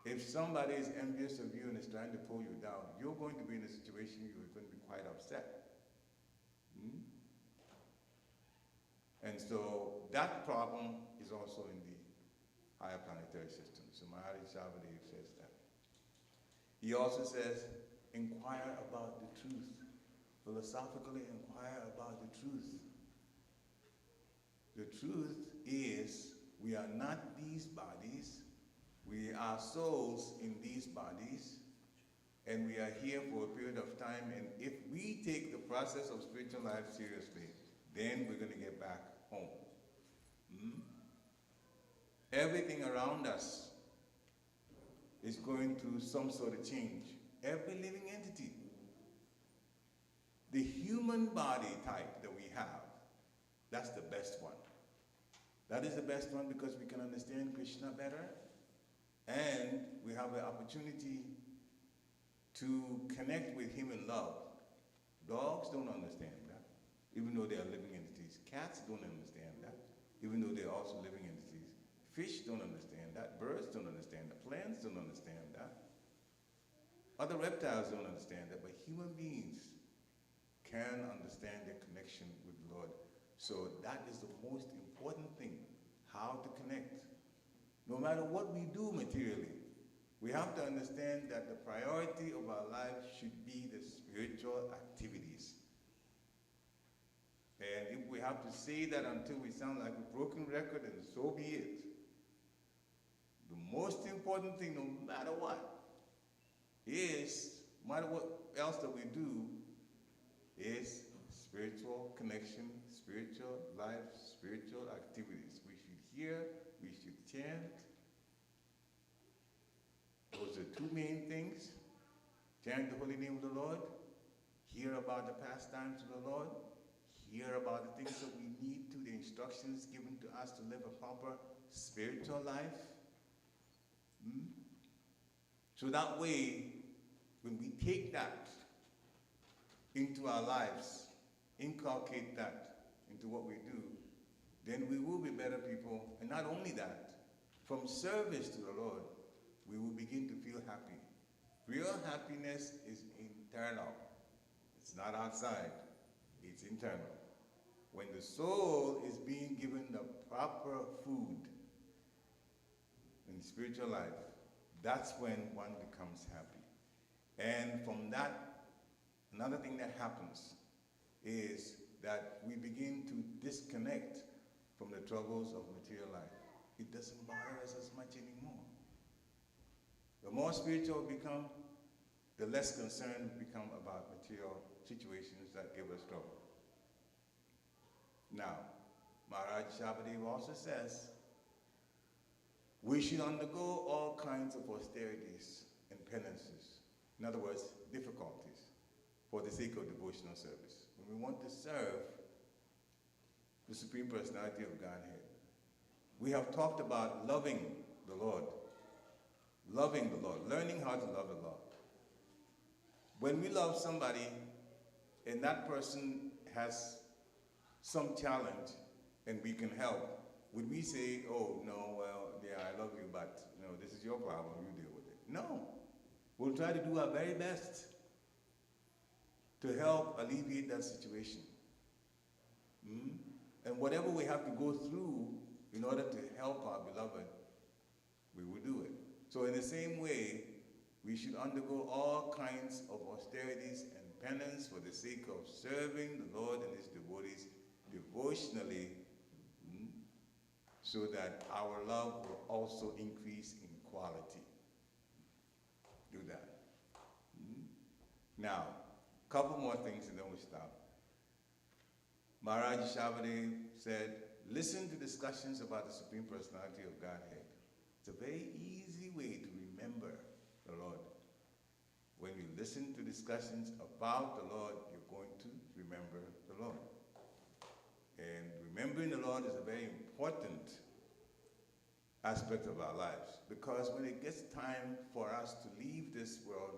If somebody is envious of you and is trying to pull you down, you're going to be in a situation you're going to be quite upset. And so that problem is also in the higher planetary system. So Maharishi Shabadi says that. He also says, inquire about the truth. Philosophically inquire about the truth. The truth is we are not these bodies. We are souls in these bodies, and we are here for a period of time, and if we take the process of spiritual life seriously, then we're going to get back home. Everything around us is going through some sort of change. Every living entity. The human body type that we have, that's the best one. That is the best one because we can understand Krishna better, and we have the opportunity to connect with him in love. Dogs don't understand that, even though they are living entities. Cats don't understand that. even though they're also living entities. Fish don't understand that. Birds don't understand that. Plants don't understand that. Other reptiles don't understand that, but human beings can understand their connection with the Lord. So that is the most important thing, how to connect. No matter what we do materially, we have to understand that the priority of our lives should be the spiritual activities. And if we have to say that until we sound like a broken record, then so be it. The most important thing, no matter what, is, no matter what else that we do, is spiritual connection, spiritual life, spiritual activities. We should hear, we should chant. Those are two main things. Chant the holy name of the Lord, hear about the pastimes of the Lord, hear about the things that we need to, the instructions given to us to live a proper spiritual life. So that way, when we take that into our lives, inculcate that into what we do, then we will be better people. And not only that, from service to the Lord, we will begin to feel happy. Real happiness is internal. It's not outside. It's internal. When the soul is being given the proper food in spiritual life, that's when one becomes happy. And from that, another thing that happens is that we begin to disconnect from the troubles of material life. It doesn't bother us as much anymore. The more spiritual we become, the less concerned we become about material situations that give us trouble. Now, Maharaj Shabbadev also says, we should undergo all kinds of austerities and penances. In other words, difficulties for the sake of devotional service. When we want to serve the Supreme Personality of Godhead, we have talked about loving the Lord, learning how to love the Lord. When we love somebody and that person has some challenge and we can help, would we say, oh, no, well, yeah, I love you, but this is your problem, you deal with it? No. We'll try to do our very best to help alleviate that situation. And whatever we have to go through in order to help our beloved, we will do it. So in the same way, we should undergo all kinds of austerities and penance for the sake of serving the Lord and his devotees devotionally, so that our love will also increase in quality. Do that. Now, a couple more things and then we'll stop. Maharaj Shabbadev said, listen to discussions about the Supreme Personality of Godhead. It's a very easy way to remember the Lord. When you listen to discussions about the Lord, you're going to remember the Lord. And remembering the Lord is a very important aspect of our lives, because when it gets time for us to leave this world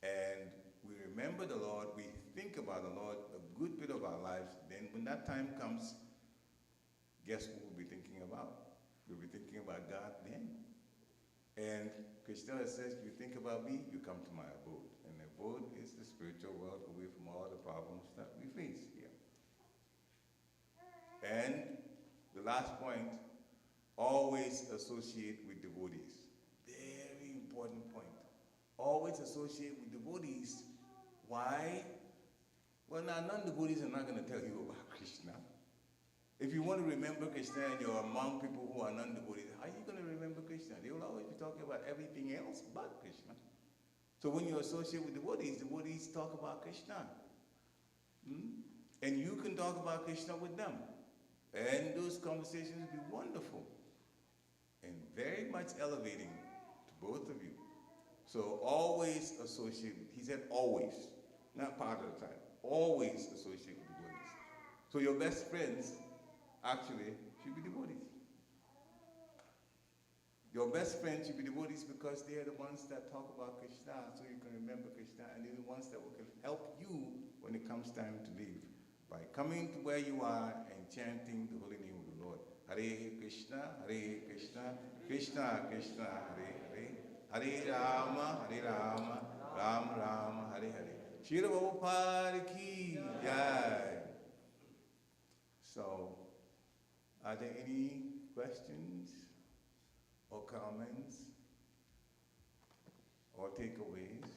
and we remember the Lord, we think about the Lord a good bit of our lives, then when that time comes, guess what we'll be thinking about? We'll be thinking about God then. And Krishna says, you think about me, you come to my abode. And the abode is the spiritual world away from all the problems that we face here. And the last point, always associate with devotees. Very important point. Always associate with devotees. Why? Well, now, non-devotees are not going to tell you about Krishna. If you want to remember Krishna and you're among people who are non-devotees, how are you going to remember Krishna? They will always be talking about everything else but Krishna. So when you associate with devotees, devotees talk about Krishna. And you can talk about Krishna with them. And those conversations will be wonderful and very much elevating to both of you. So always associate with, he said always, not part of the time, always associate with devotees. So your best friends actually should be devotees. Your best friends should be devotees because they are the ones that talk about Krishna, so you can remember Krishna, and they're the ones that will help you when it comes time to leave by coming to where you are and chanting the holy name of the Lord. Hare Krishna, Krishna Krishna, Hare Hare, Hare Rama, Rama Rama, Hare Hare. Shri Prabhupada ki jai. So, are there any questions or comments or takeaways?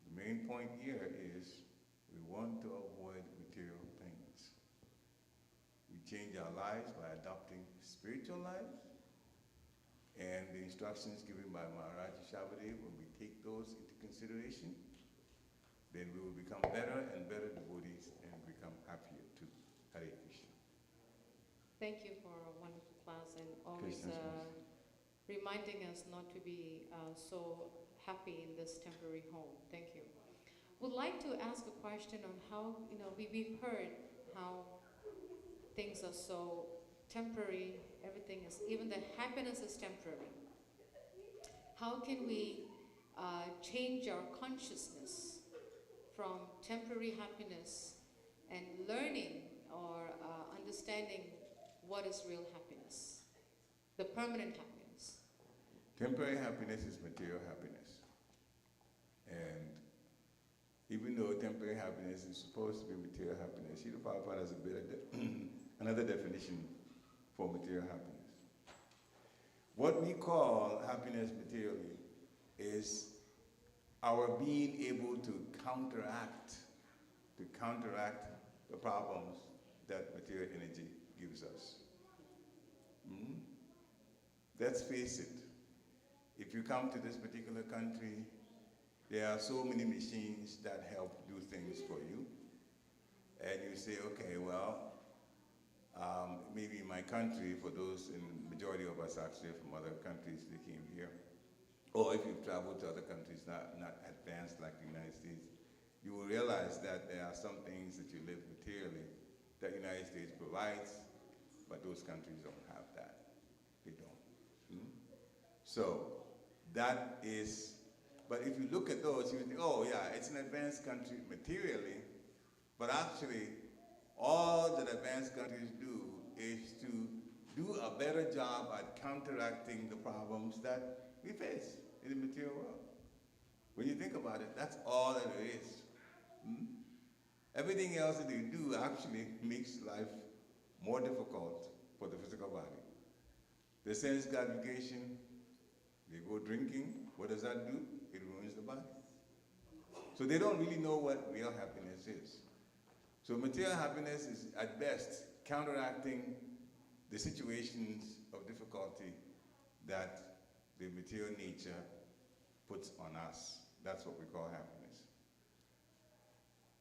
The main point here is we want to avoid material things. We change our lives by adopting spiritual lives, and the instructions given by Maharaja Shabbadev, when we take those into consideration, then we will become better and better devotees and become happier too. Hare Krishna. Thank you for a wonderful class and always Krishna's reminding us not to be so happy in this temporary home. Thank you. Would like to ask a question on how, we've heard how things are so temporary, everything is, even the happiness is temporary. How can we change our consciousness from temporary happiness and learning or understanding what is real happiness, the permanent happiness? Temporary happiness is material happiness. And even though temporary happiness is supposed to be material happiness, Srila Prabhupada has a another definition for material happiness. What we call happiness materially is our being able to counteract the problems that material energy gives us. Let's face it, if you come to this particular country, there are so many machines that help do things for you. And you say, okay, well, maybe in my country, for those, in the majority of us actually from other countries, they came here. Or if you've traveled to other countries not advanced like the United States, you will realize that there are some things that you live materially that the United States provides, but those countries don't have that. They don't. So that is, but if you look at those, you think, oh yeah, it's an advanced country materially, but actually all that advanced countries do is to do a better job at counteracting the problems that we face in the material world. When you think about it, that's all that it is. Everything else that they do actually makes life more difficult for the physical body. The sense gratification, they go drinking, what does that do? It ruins the body. So they don't really know what real happiness is. So material happiness is at best counteracting the situations of difficulty that the material nature puts on us. That's what we call happiness.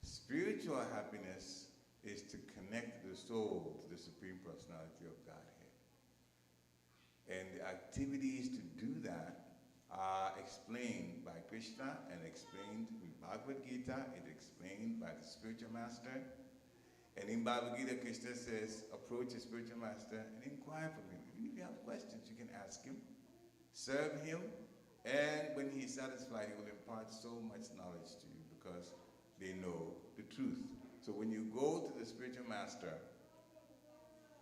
Spiritual happiness is to connect the soul to the Supreme Personality of Godhead. And the activities to do that are explained by Krishna and explained in Bhagavad Gita. It's explained by the spiritual master. And in Bhagavad Gita, Krishna says, approach the spiritual master and inquire from him. Even if you have questions, you can ask him, serve him, and when he's satisfied, he will impart so much knowledge to you because they know the truth. So when you go to the spiritual master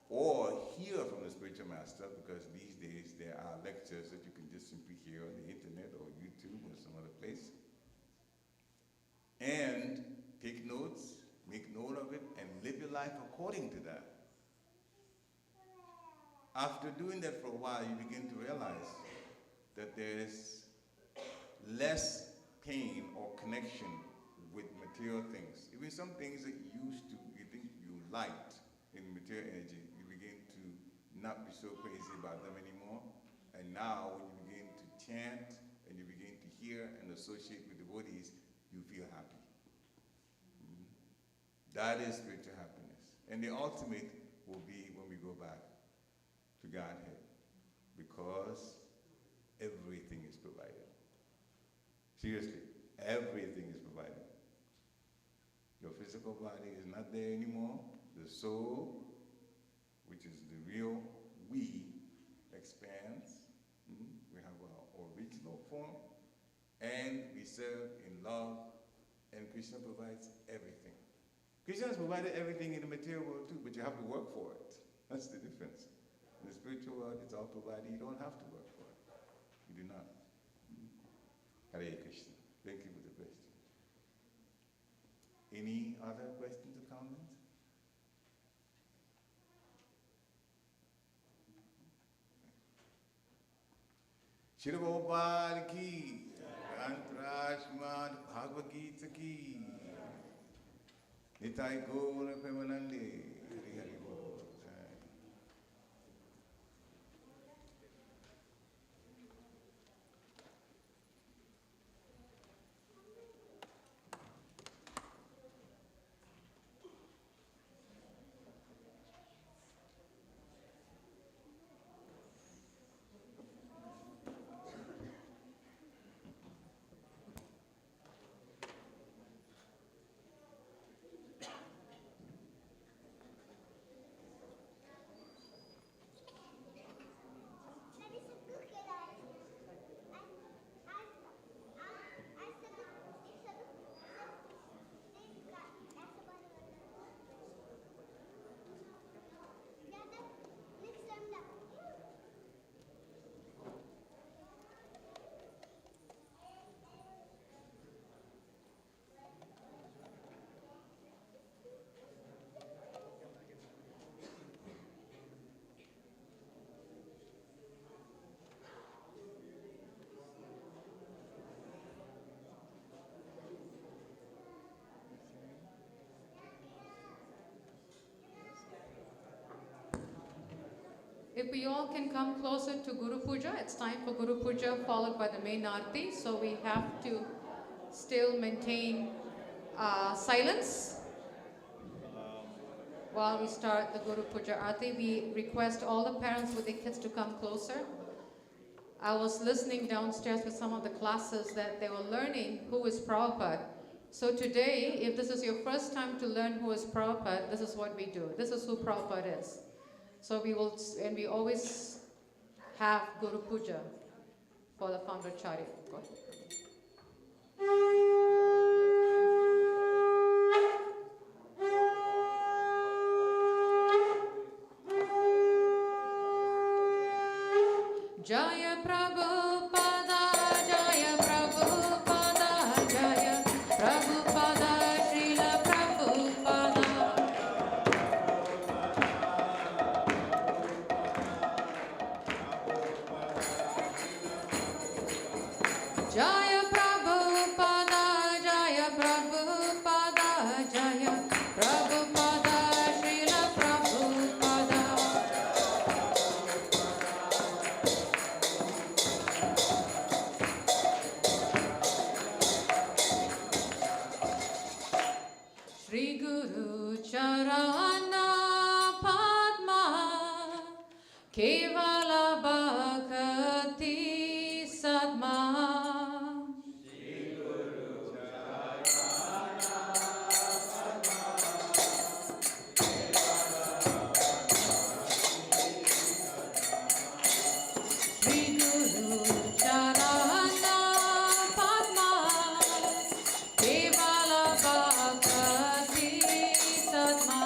or hear from the spiritual master, because these days there are lectures that you can just simply hear on the internet or YouTube or some other place, and take notes, make note of it, and live your life according to that. After doing that for a while, you begin to realize that there is less pain or connection with material things. Even some things that you think you liked in material energy, you begin to not be so crazy about them anymore. And now when you begin to chant and you begin to hear and associate with devotees, you feel happy. That is spiritual happiness. And the ultimate will be when we go back to Godhead, because everything is provided. Seriously, everything is provided. Your physical body is not there anymore. The soul, which is the real we, expands. We have our original form, and we serve in love, and Krishna provides everything. Krishna has provided everything in the material world too, but you have to work for it. That's the difference. In the spiritual world, it's all provided. You don't have to work for it. You do not. Hare Krishna. Thank you for the question. Any other questions or comments? Shri Prabhupada ki, Antrashmad Bhagavad Gita ki, Nitai Gaura Premanande, Hari Hari Bol. If we all can come closer to Guru Puja, it's time for Guru Puja followed by the main Aarti. So we have to still maintain silence while we start the Guru Puja Aarti. We request all the parents with their kids to come closer. I was listening downstairs with some of the classes that they were learning who is Prabhupada. So today, if this is your first time to learn who is Prabhupada, this is what we do. This is who Prabhupada is. So we will, and we always have Guru Puja for the founder Charya. Go ahead. Jaya Prabhupada, Jaya Prabhupada, Jaya Prabhupada, Srila Prabhupada. Jaya Prabhupada, Jaya Prabhupada, Jaya Prabhupada, Srila Prabhupada. Shri Guru Charana Padma Kevala Bhakti Sadma. Shri Guru Charana Padma Kevala Bhakti Sadma.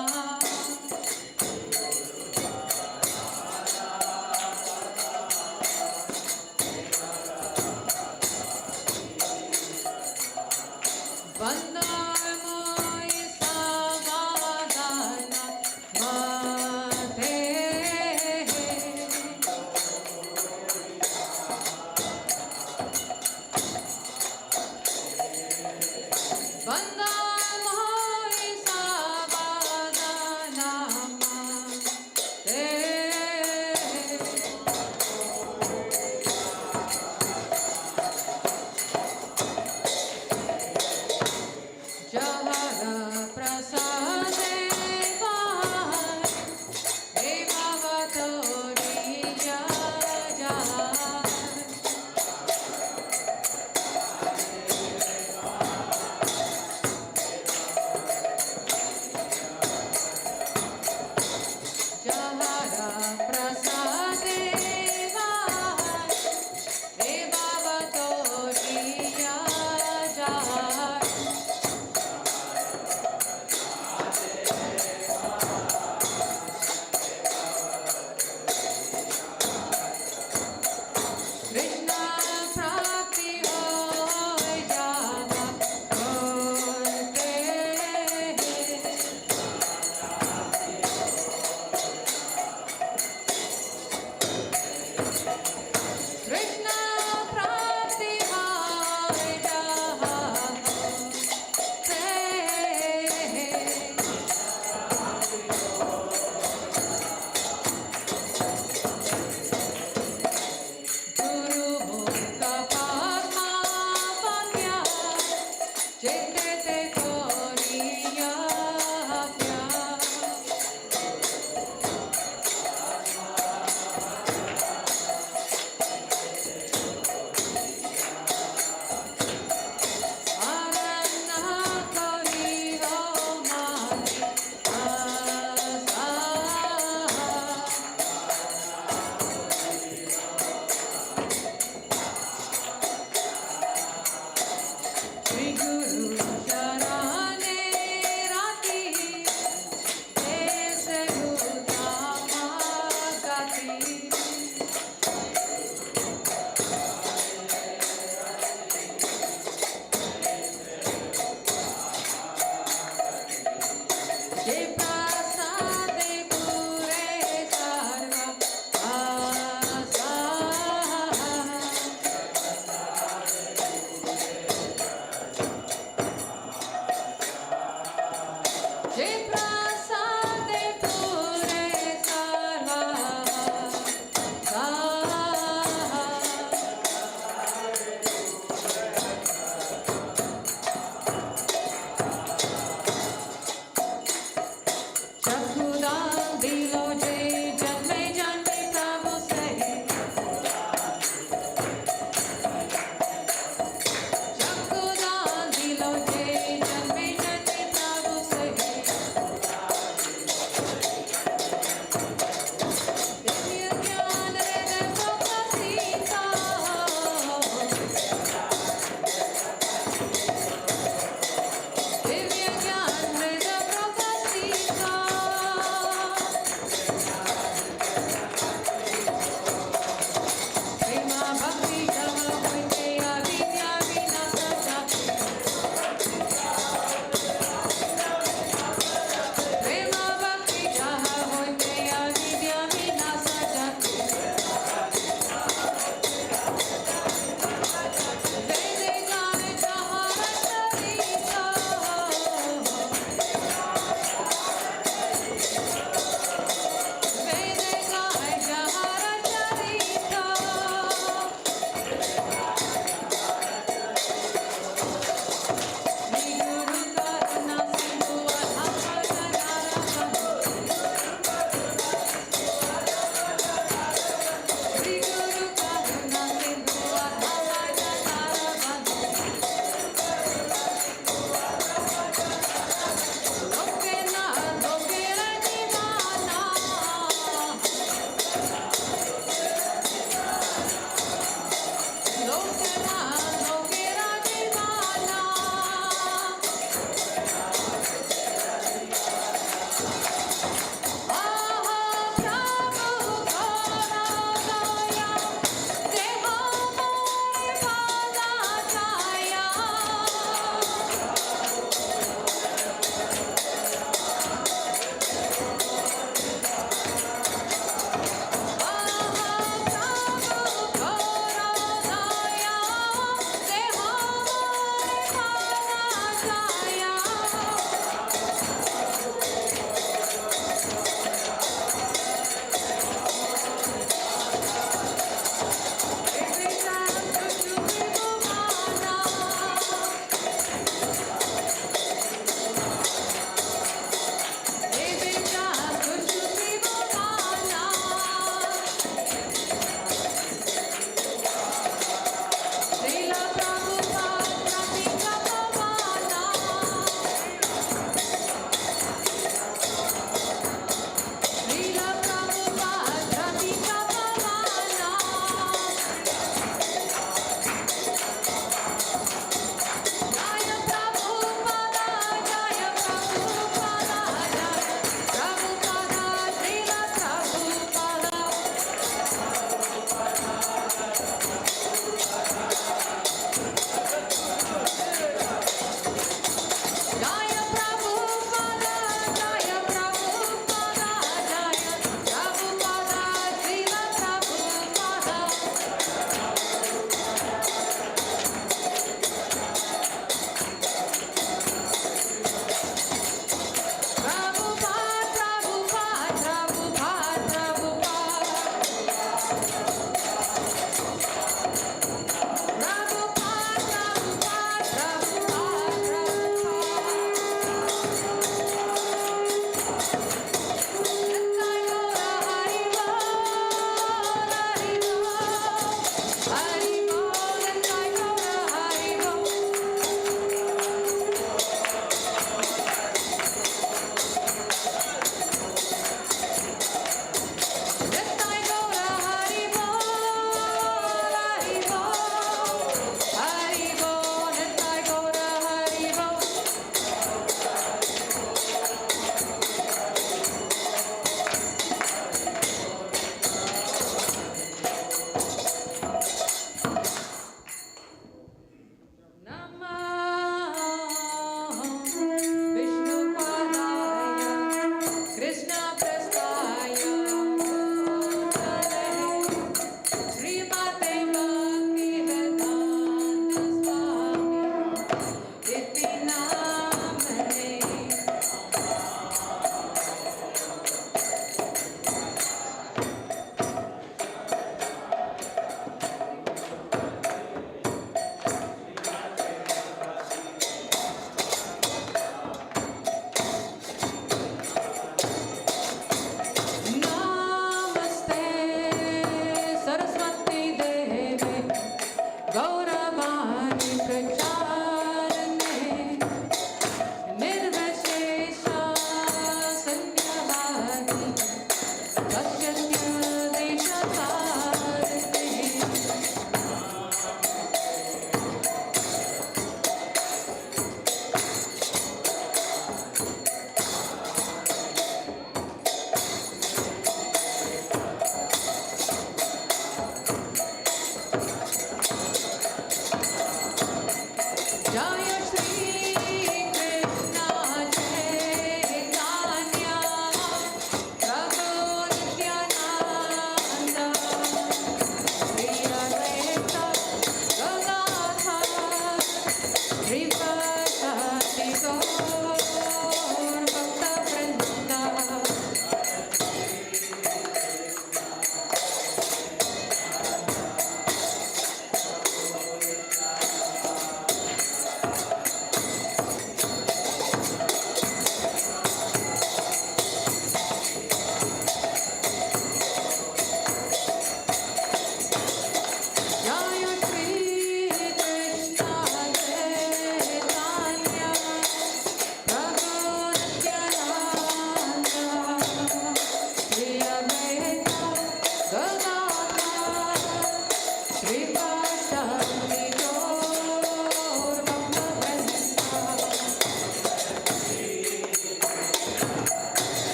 Vandamai Savadana Mate. Vandamai Savadana Mate. Jahara Prasade Vai Evavatori Jaya. Jahara Prasade Vai Evavatori Jaya.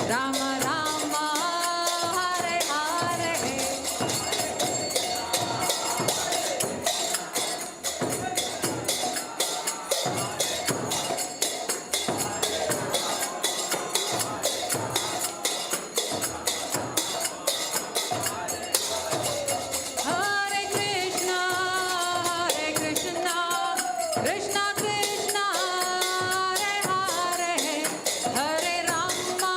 Rama Rama, Hare Hare. Hare Krishna, Krishna Krishna, Hare Hare, Hare Rama,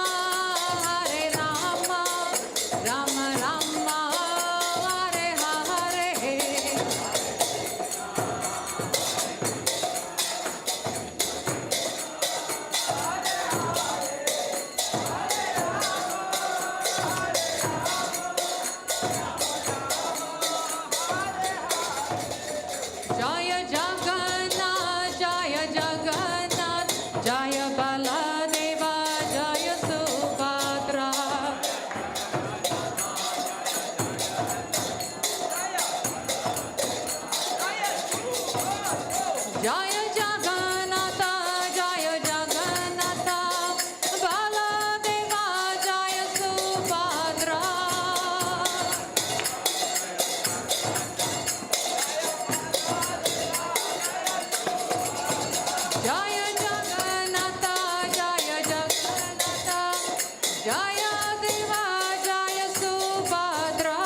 Rama Rama, Hare Hare. Jaya Jagannath, Jaya Jagannath, Jaya Baladeva, Jaya Subhadra. Jaya Jagannath, Jaya Jagannath, Baladeva, Jaya Subhadra. Jaya Jagannath, Jaya Jagannath, Jaya Deva, Jaya Subhadra.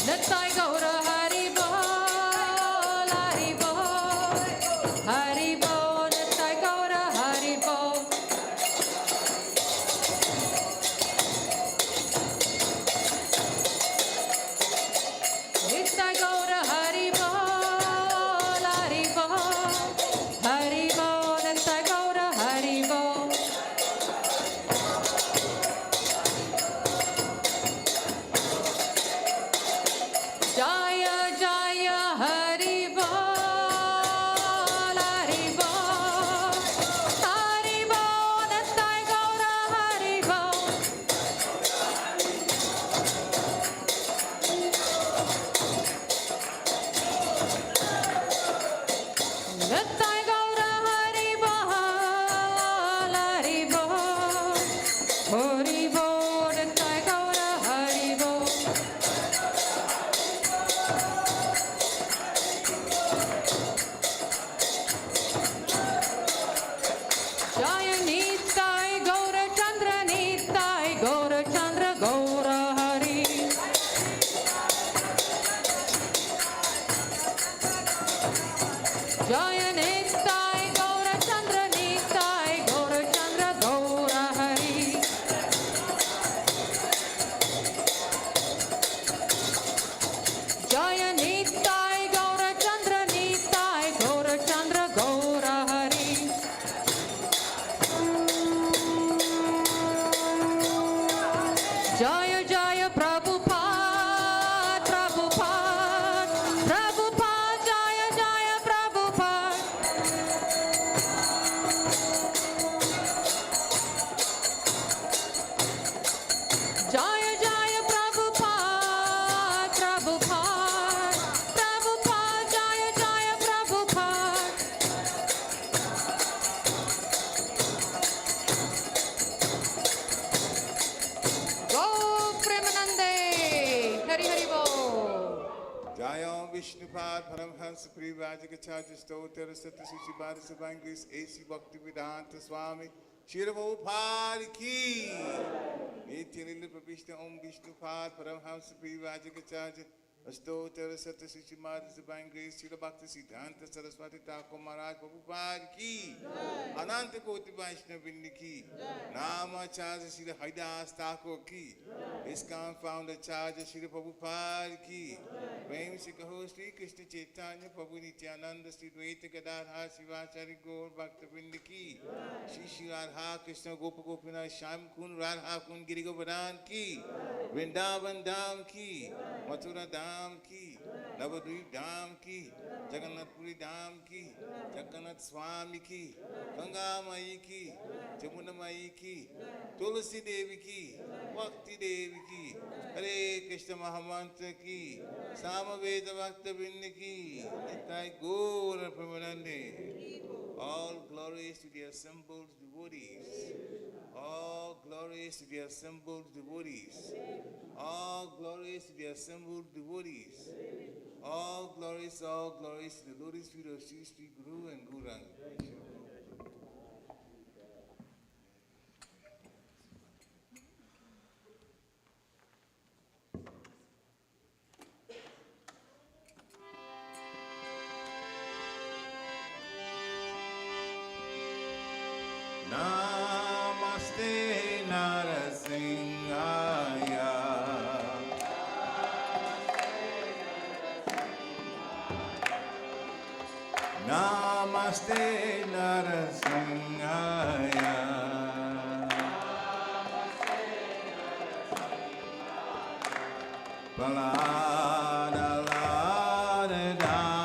Nattai Gaura Hari Bol, Hari Bol, Hari Bol, Nattai Gaura Hari Bol. Nittai Gaura Hari Bol, Hari Bol, Hari Bol, Nittai Gaura Hari Bol. Jaya Jaya Hari Bol, Hari Bol, Hari Bol, Nittai Gaura Hari Bol. Nittai Gaura Hari Bol, Hari Bol, Hari Bol, Nittai Gaura Hari Bol. Jaya Nittai Gaura Chandra, Nittai Gaura Chandra, Gaura Hari. Jaya Nittai Gaura Chandra, Nittai Gaura Chandra, Gaura Hari. Jaya Nittai Gaura Chandra, Nittai Gaura Chandra, Gaura Hari. Jaya Jaya Prabhupada, Prabhupada, Prabhupada, Jaya Jaya Prabhupada. Jaya Jaya Prabhupada, Prabhupada, Prabhupada, Jaya Jaya Prabhupada. Go Premanande, Hari Hari Bol. Jayam Vishnupad Paramhans Privajikacharya Stotra Satyasuchi Bharasa Bangris A.C. Bhaktivedanta Swami Shri Prabhupada Ki Nityananda Prabhishna Om Vishnupad Paramhans Privajikacharya Stotra Satyasuchi Bharasa Bangris Shri Bhakti Siddhanta Saraswati Thakur Maharaj Prabhupada Ki Ananta Koti Vaishnavindi Ki Namacharya Shri Haridas Thakur Ki ISKCON founder Charger Shri Prabhupada Ki Prem se kaho Shri Krishna Chaitanya Prabhu Nityananda Shri Dvaita Gadadhar Shivachari Gaur Bhaktavinda Ki Shri Shri Radha Krishna Gopa Gopinath Shyam Kund Radha Kund Giri Govardhan Ki Vrindavan Dham Ki Mathura Dham Ki Navadvip Dham ki, Jagannath Puri Dham ki, Jagannath Swami ki, Ganga Mai ki, Jamuna Mai ki, Tulsi Devi ki, Bhakti Devi ki, Hare Krishna Mahamantra ki, Samaveda Bhakta Vrinda ki, Nitai Gaura Pramanande. All glories to the assembled devotees. All glories to the assembled devotees. All glories to the assembled devotees. All glories to the lotus feet of Sri Sri Guru and Guranga. Namaste Narasimhaya. Namaste Narasimhaya.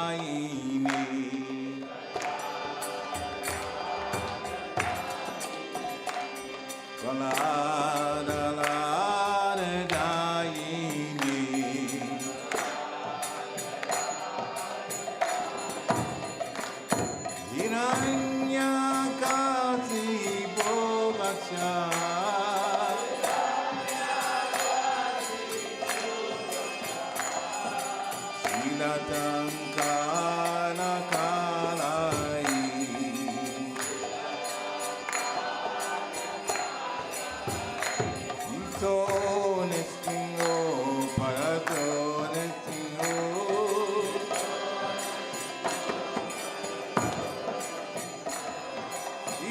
Paladaladaini. Paladaladaini. Hiranyakasipo Vaksha. Silatankalakalai. Ito nestingo parato nestingo.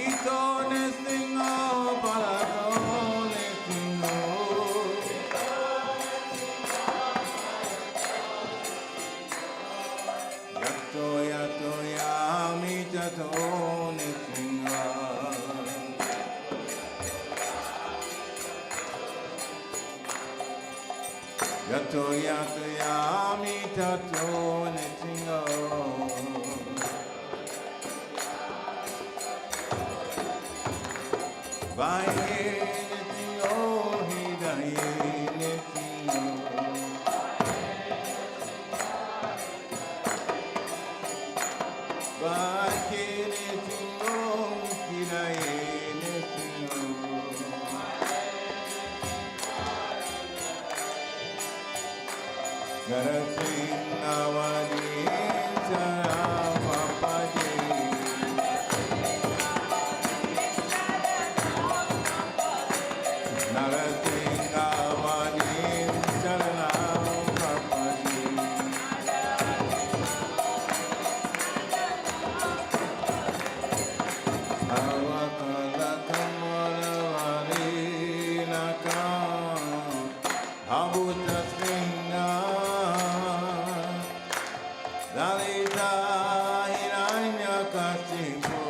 Ito nestingo parato nestingo. Yato yato yami tato nestingo. Yato yato yami tato nestingo. Vai nestingo hidai nestingo. Vai nestingo hidai nestingo. Garasingavadi Sarapapadi. Narasingavadi Sarapapadi. Avakalakamalavari Nakam Abhutasringa Dalita Hiranyakasipo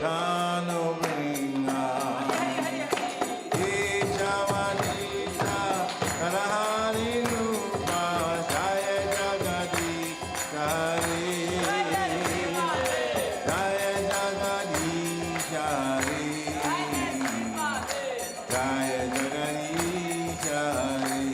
Tanobringa Ishavanita Karahari Rupa Jaya Jagadi Kari Jaya Jagadi Kari Jaya Jagadi Kari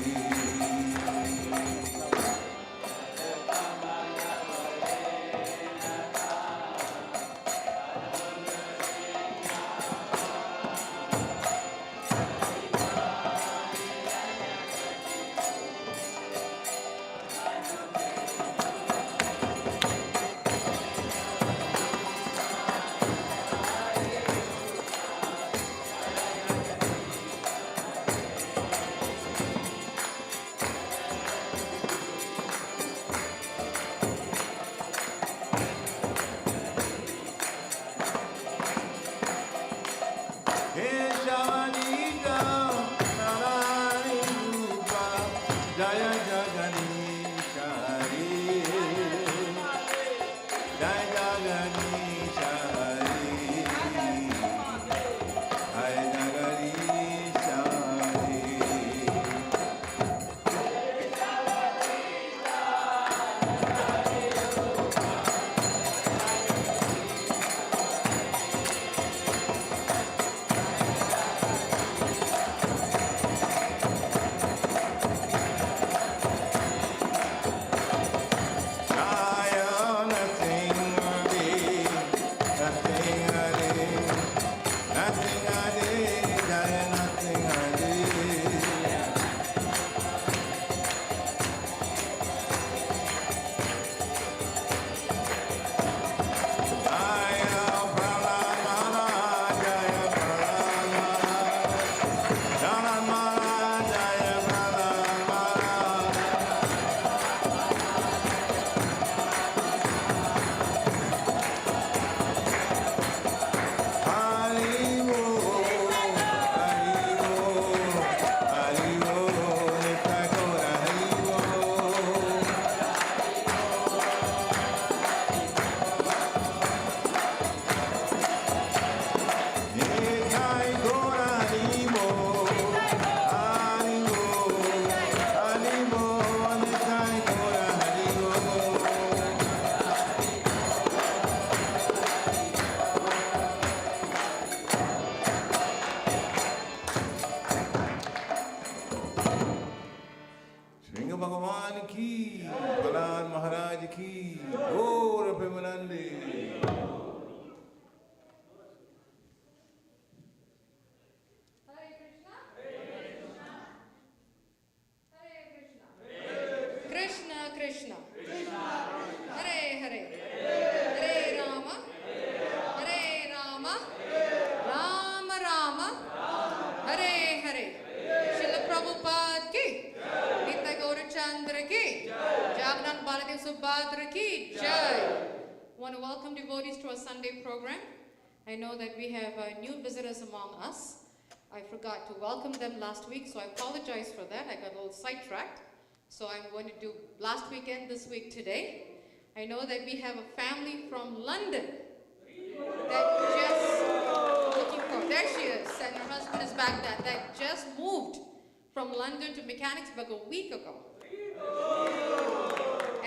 की प्रहलाद महाराज की गौर प्रेमानंदे Krishna Krishna Hare Hare Hare Rama Rama Rama Hare Hare Srila Prabhupada ki Nitya Gaurachandra ki Jagannath Baladev Subhadra ki Jai. I want to welcome devotees to our Sunday program. I know that we have new visitors among us. I forgot to welcome them last week, so I apologize for that. I got a little sidetracked. So I'm going to do last weekend, this week, today. I know that we have a family from London that just looking for, there she is, and her husband is back there, that just moved from London to Mechanicsburg a week ago.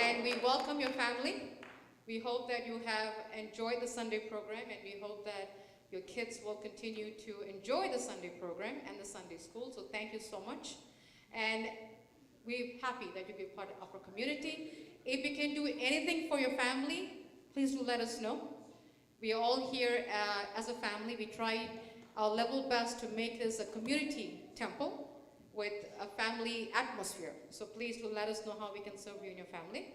And we welcome your family. We hope that you have enjoyed the Sunday program, and we hope that your kids will continue to enjoy the Sunday program and the Sunday school. So thank you so much. And we're happy that you'll be part of our community. If you can do anything for your family, please do let us know. We are all here as a family. We try our level best to make this a community temple with a family atmosphere. So please do let us know how we can serve you and your family.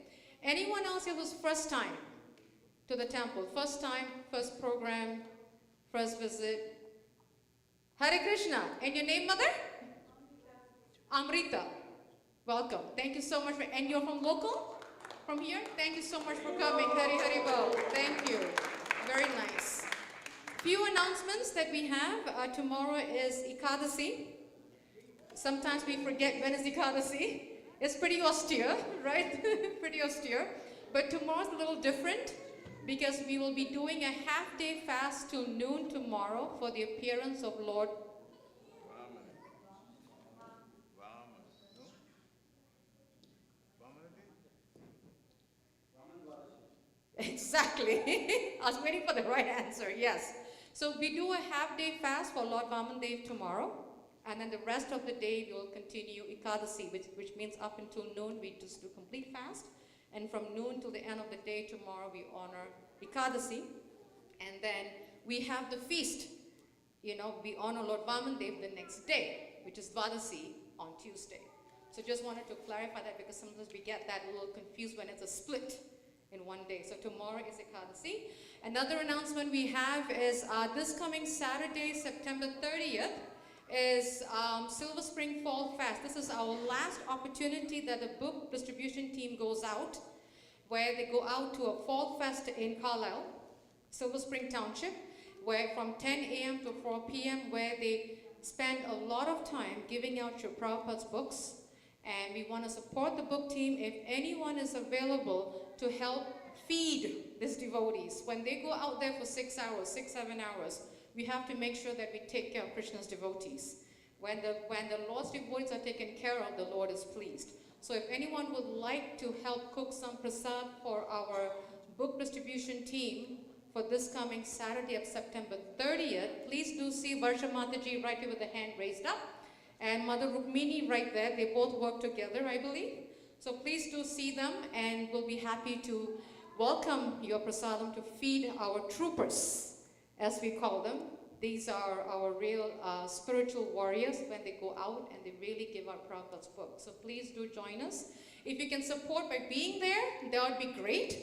Anyone else here who's first time to the temple? First time, first program, first visit? Hare Krishna. And your name, mother? Amrita. Welcome. Thank you so much. And you're from local? From here? Thank you so much for coming. Hari Hari Bol. Thank you. Very nice. Few announcements that we have. Tomorrow is ISKCON. Sometimes we forget when is ISKCON. It's pretty austere, right? Pretty austere. But tomorrow's a little different because we will be doing a half-day fast till noon tomorrow for the appearance of Lord Exactly. I was waiting for the right answer, yes. So we do a half-day fast for Lord Vamandev tomorrow, and then the rest of the day we will continue ISKCON, which means up until noon we just do complete fast, and from noon till the end of the day tomorrow we honor ISKCON, and then we have the feast. You know, we honor Lord Vamandev the next day, which is Dwadasi on Tuesday. So just wanted to clarify that because sometimes we get that a little confused when it's a split in one day. So tomorrow is ISKCON. Another announcement we have is this coming Saturday, September 30th, is Silver Spring Fall Fast. This is our last opportunity that the book distribution team goes out, where they go out to a fall fest in Carlisle, Silver Spring Township, where from 10 a.m. to 4 p.m., where they spend a lot of time giving out your Prabhupada's books. And we want to support the book team. If anyone is available to help feed these devotees, when they go out there for 6 hours, 7 hours, we have to make sure that we take care of Krishna's devotees. When the Lord's devotees are taken care of, the Lord is pleased. So if anyone would like to help cook some prasad for our book distribution team for this coming Saturday of September 30th, please do see Varsha Mataji right here with the hand raised up, and Mother Rukmini right there. They both work together, I believe. So please do see them, and we'll be happy to welcome your prasadam to feed our troopers, as we call them. These are our real spiritual warriors when they go out and they really give out Prabhupada's book. So please do join us. If you can support by being there, that would be great.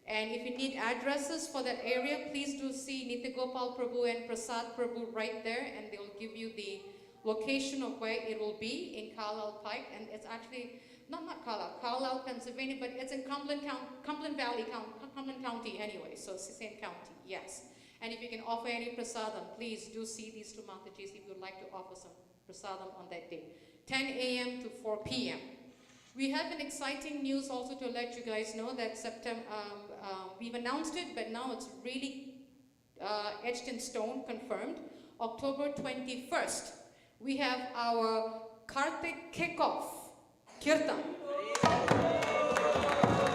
And if you need addresses for that area, please do see Nitya Gopal Prabhu and Prasad Prabhu right there, and they will give you the location of where it will be in Carlisle Pike. And it's actually, not Carlisle, Pennsylvania, but it's in Cumberland Valley, Cumberland County anyway, so it's the same county, yes. And if you can offer any prasadam, please do see these two Matajis if you would like to offer some prasadam on that day. 10 a.m. to 4 p.m. We have an exciting news also to let you guys know that we've announced it, but now it's really etched in stone, confirmed. October 21st, we have our Kartik kickoff, Kirtan.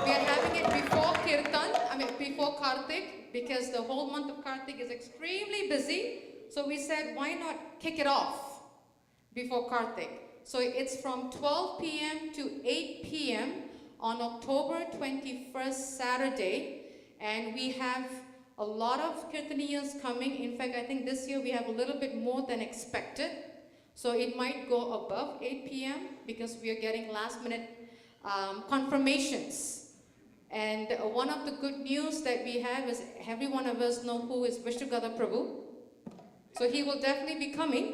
We are having it before Kirtan, before Kartik, because the whole month of Kartik is extremely busy. So we said, why not kick it off before Kartik? So it's from 12 p.m. to 8 p.m. on October 21st, Saturday, and we have a lot of Kirtaniyas coming. In fact, I think this year we have a little bit more than expected. So it might go above 8 p.m. because we are getting last minute confirmations. And one of the good news that we have is every one of us know who is Vishnugada Prabhu. So he will definitely be coming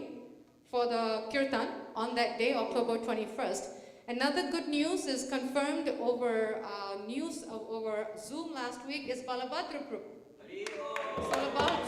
for the Kirtan on that day, October 21st. Another good news is confirmed over over Zoom last week is Balabhadra Prabhu.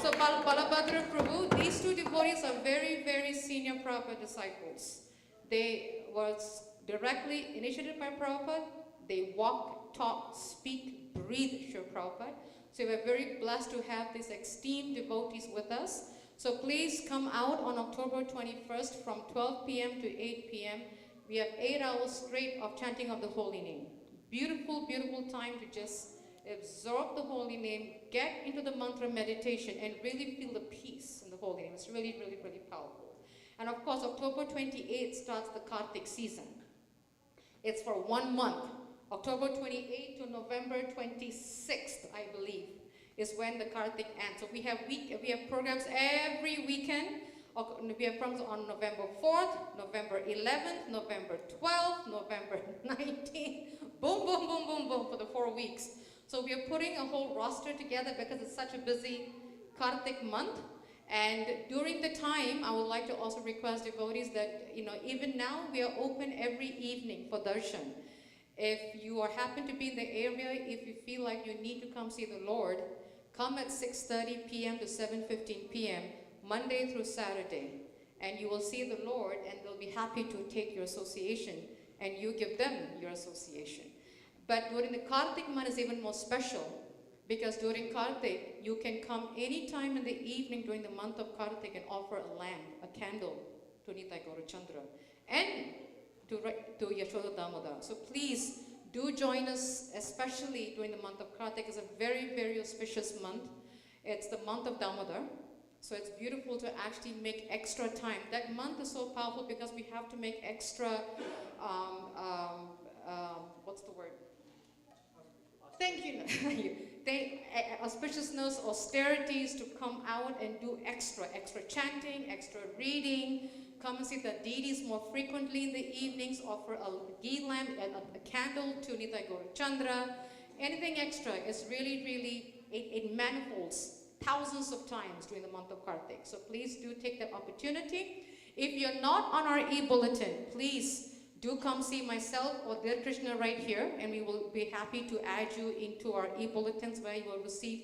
So Balabhadra Prabhu, these two devotees are very, very senior Prabhupada disciples. They was directly initiated by Prabhupada. They walk, talk, speak, breathe Srila Prabhupada. So we're very blessed to have these esteemed devotees with us. So please come out on October 21st from 12 p.m. to 8 p.m. We have 8 hours straight of chanting of the holy name. Beautiful, beautiful time to just absorb the holy name, get into the mantra meditation, and really feel the peace in the holy name. It's really, really, really powerful. And of course, October 28th starts the Kartik season. It's for 1 month. October 28th to November 26th, I believe, is when the Kartik ends. So we have programs every weekend. We have programs on November 4th, November 11th, November 12th, November 19th. Boom, boom, boom, boom, boom for the 4 weeks. So we are putting a whole roster together because it's such a busy Kartik month. And during the time, I would like to also request devotees that, even now we are open every evening for darshan. If you happen to be in the area, if you feel like you need to come see the Lord, come at 6:30 p.m. to 7:15 p.m. Monday through Saturday, and you will see the Lord, and they'll be happy to take your association, and you give them your association. But during the Kartik month is even more special, because during Kartik, you can come anytime in the evening during the month of Kartik and offer a lamp, a candle to Nitai Gaurachandra, and to Yashoda Damodar. So please do join us, especially during the month of Kartik. It's a very, very auspicious month. It's the month of Damodar. So it's beautiful to actually make extra time. That month is so powerful because we have to make extra, what's the word? Thank you. Auspiciousness, austerities to come out and do extra chanting, extra reading, come and see the deities more frequently in the evenings, offer a ghee lamp and a candle to Nitai Gaurachandra. Anything extra is really, really, it manifolds thousands of times during the month of Kartik. So please do take that opportunity. If you're not on our e-bulletin, please do come see myself or Dear Krishna right here, and we will be happy to add you into our e-bulletins where you will receive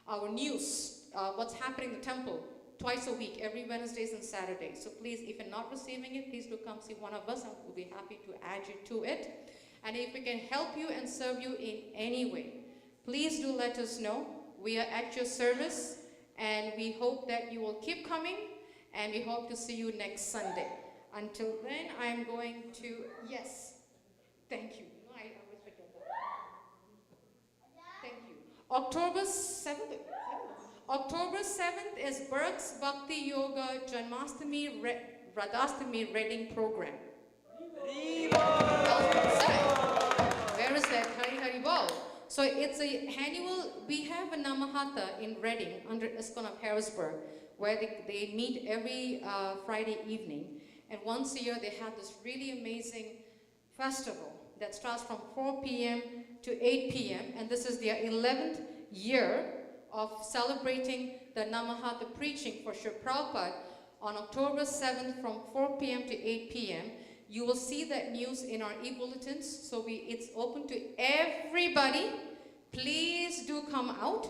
our news, what's happening in the temple twice a week, every Wednesdays and Saturdays. So please, if you're not receiving it, please do come see one of us, and we'll be happy to add you to it. And if we can help you and serve you in any way, please do let us know. We are at your service, and we hope that you will keep coming, and we hope to see you next Sunday. Until then, I'm going to, yes, thank you. No, I always forget that. Thank you. October 7th. October 7th is Burke's Bhakti Yoga Janmashtami Radhastami Reading Program. Where is that? Hari Hari Bol. So it's a annual, we have a Namahata in Reading under ISKCON of Harrisburg, where they meet every Friday evening. And once a year they have this really amazing festival that starts from 4 p.m. to 8 p.m. And this is their 11th year of celebrating the Namahata preaching for Srila Prabhupada on October 7th from 4 p.m. to 8 p.m. You will see that news in our e-bulletins. So it's open to everybody. Please do come out.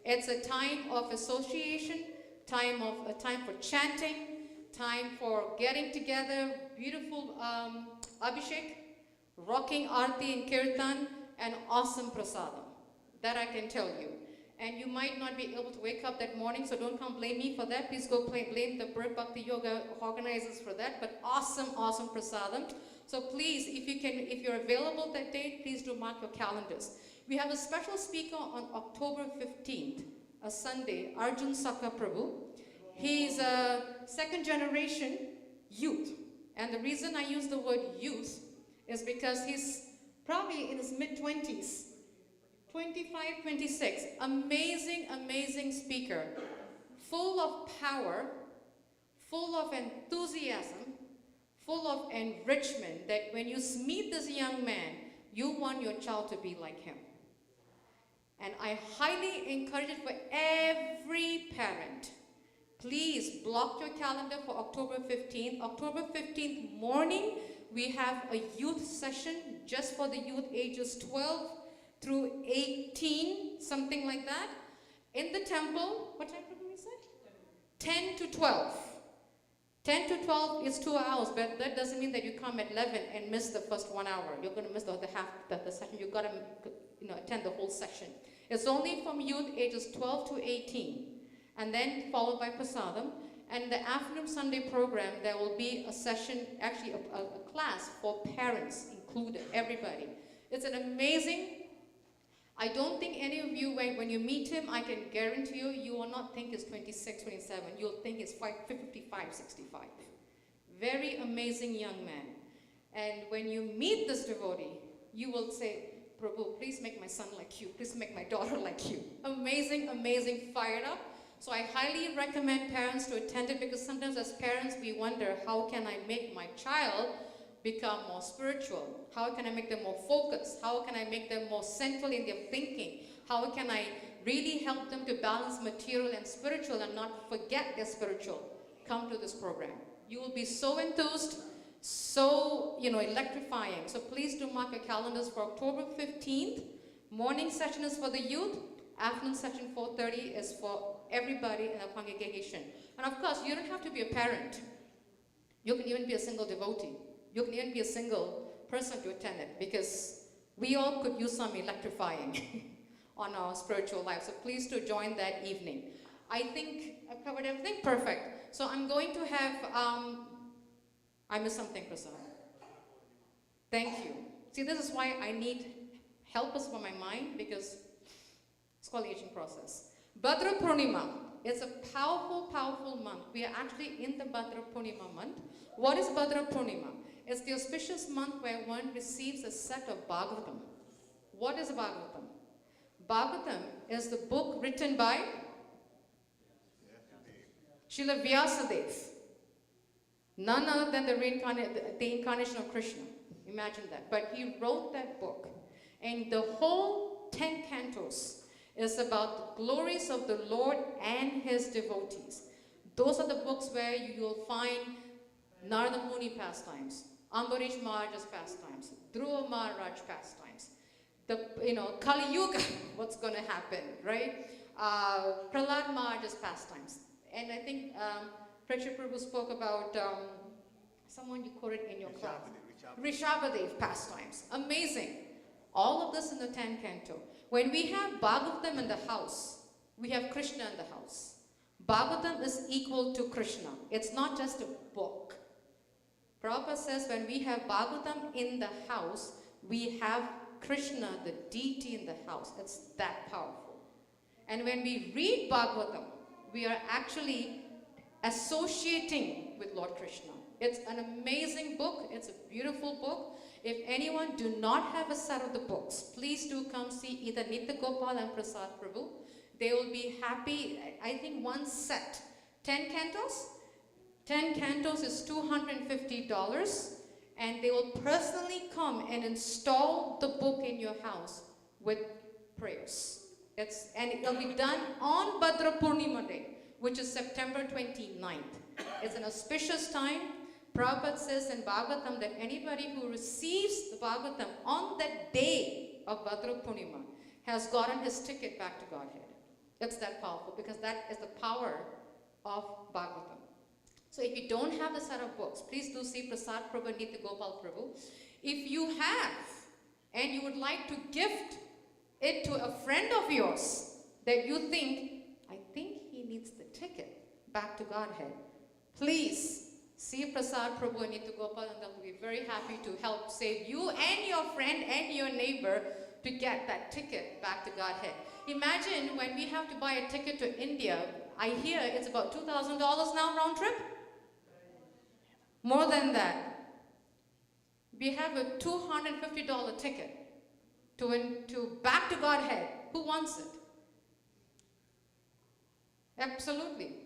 It's a time of association, time for chanting, time for getting together, beautiful Abhishek, rocking Aarti and Kirtan, and awesome prasadam. That I can tell you. And you might not be able to wake up that morning, so don't come blame me for that. Please go blame the Bird Bhakti Yoga organizers for that. But awesome, awesome prasadam. So please, if you're available that day, please do mark your calendars. We have a special speaker on October 15th, a Sunday, Arjun Sakha Prabhu. He's a second generation youth. And the reason I use the word youth is because he's probably in his mid-20s, 25, 26. Amazing, amazing speaker. Full of power, full of enthusiasm, full of enrichment, that when you meet this young man, you want your child to be like him. And I highly encourage it for every parent. Please block your calendar for October 15th. October 15th morning, we have a youth session just for the youth ages 12 through 18, something like that. In the temple, what time did we say? 10 to 12. 10 to 12 is 2 hours, but that doesn't mean that you come at 11 and miss the first 1 hour. You're going to miss the session. You've got to attend the whole session. It's only from youth ages 12 to 18, and then followed by prasadam. And in the afternoon Sunday program, there will be a session, actually a class for parents included, everybody. It's an amazing. I don't think any of you, when you meet him, I can guarantee you, you will not think it's 26, 27. You'll think it's 55, 65. Very amazing young man. And when you meet this devotee, you will say, Prabhu, please make my son like you. Please make my daughter like you. Amazing, amazing, fired up. So I highly recommend parents to attend it, because sometimes as parents, we wonder, how can I make my child become more spiritual? How can I make them more focused? How can I make them more central in their thinking? How can I really help them to balance material and spiritual and not forget their spiritual? Come to this program. You will be so enthused, so electrifying. So please do mark your calendars for October 15th. Morning session is for the youth. Afternoon session 4:30 is for everybody in the congregation. And of course, you don't have to be a parent. You can even be a single devotee. You can even be a single person to attend it, because we all could use some electrifying on our spiritual life. So please do join that evening. I think I've covered everything. Perfect. So I'm going to have, I missed something, Prasad. Thank you. See, this is why I need helpers for my mind, because it's called the aging process. Bhadra Purnima. It's a powerful, powerful month. We are actually in the Bhadra Purnima month. What is Bhadra Purnima? It's the auspicious month where one receives a set of Bhagavatam. What is Bhagavatam? Bhagavatam is the book written by Srila Vyasadeva. None other than the incarnation of Krishna. Imagine that. But he wrote that book. And the whole 10 cantos is about the glories of the Lord and his devotees. Those are the books where you will find Narada Muni pastimes, Ambarish Maharaj's pastimes, Dhruva Maharaj pastimes, Kali Yuga, what's going to happen, right? Prahlad Maharaj's pastimes. And I think Preksha Prabhu spoke about someone you quoted in your class. Rishabhadev pastimes. Amazing. All of this in the 10 canto. When we have Bhagavatam in the house, we have Krishna in the house. Bhagavatam is equal to Krishna. It's not just a book. Prabhupada says when we have Bhagavatam in the house, we have Krishna, the deity, in the house. It's that powerful. And when we read Bhagavatam, we are actually associating with Lord Krishna. It's an amazing book. It's a beautiful book. If anyone do not have a set of the books, please do come see either Nitya Gopal and Prasad Prabhu. They will be happy. I think one set, 10 cantos. 10 cantos is $250, and they will personally come and install the book in your house with prayers. And it will be done on Bhadra Purnima Day, which is September 29th. It's an auspicious time. Prabhupada says in Bhagavatam that anybody who receives the Bhagavatam on that day of Bhadra Purnima has gotten his ticket back to Godhead. It's that powerful, because that is the power of Bhagavatam. So if you don't have the set of books, please do see Prasad Prabhu and Nitya Gopal Prabhu. If you have, and you would like to gift it to a friend of yours that you think, I think he needs the ticket back to Godhead, please see Prasad Prabhu and Nitya Gopal, and they'll be very happy to help save you and your friend and your neighbor to get that ticket back to Godhead. Imagine when we have to buy a ticket to India, I hear it's about $2,000 now round trip. More than that. We have a $250 ticket. to back to Godhead. Who wants it? Absolutely.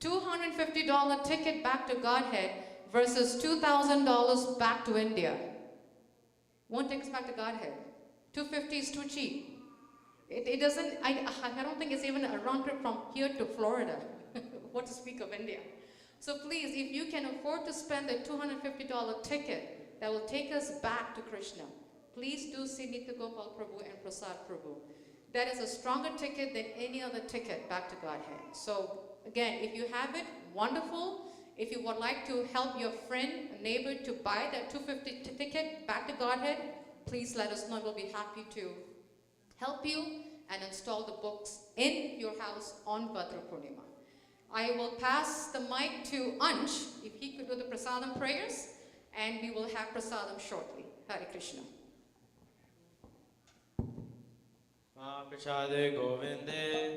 $250 ticket back to Godhead versus $2,000 back to India. Won't take us back to Godhead. $250 is too cheap. It doesn't, I don't think it's even a round trip from here to Florida. What to speak of India. So please, if you can afford to spend the $250 ticket that will take us back to Krishna, please do see Nitya Gopal Prabhu and Prasad Prabhu. That is a stronger ticket than any other ticket back to Godhead. So again, if you have it, wonderful. If you would like to help your friend, neighbor to buy that $250 ticket back to Godhead, please let us know. We'll be happy to help you and install the books in your house on Bhadra Purnima. I will pass the mic to Ansh, if he could do the prasadam prayers, and we will have prasadam shortly. Hare Krishna. Prasade Govinde,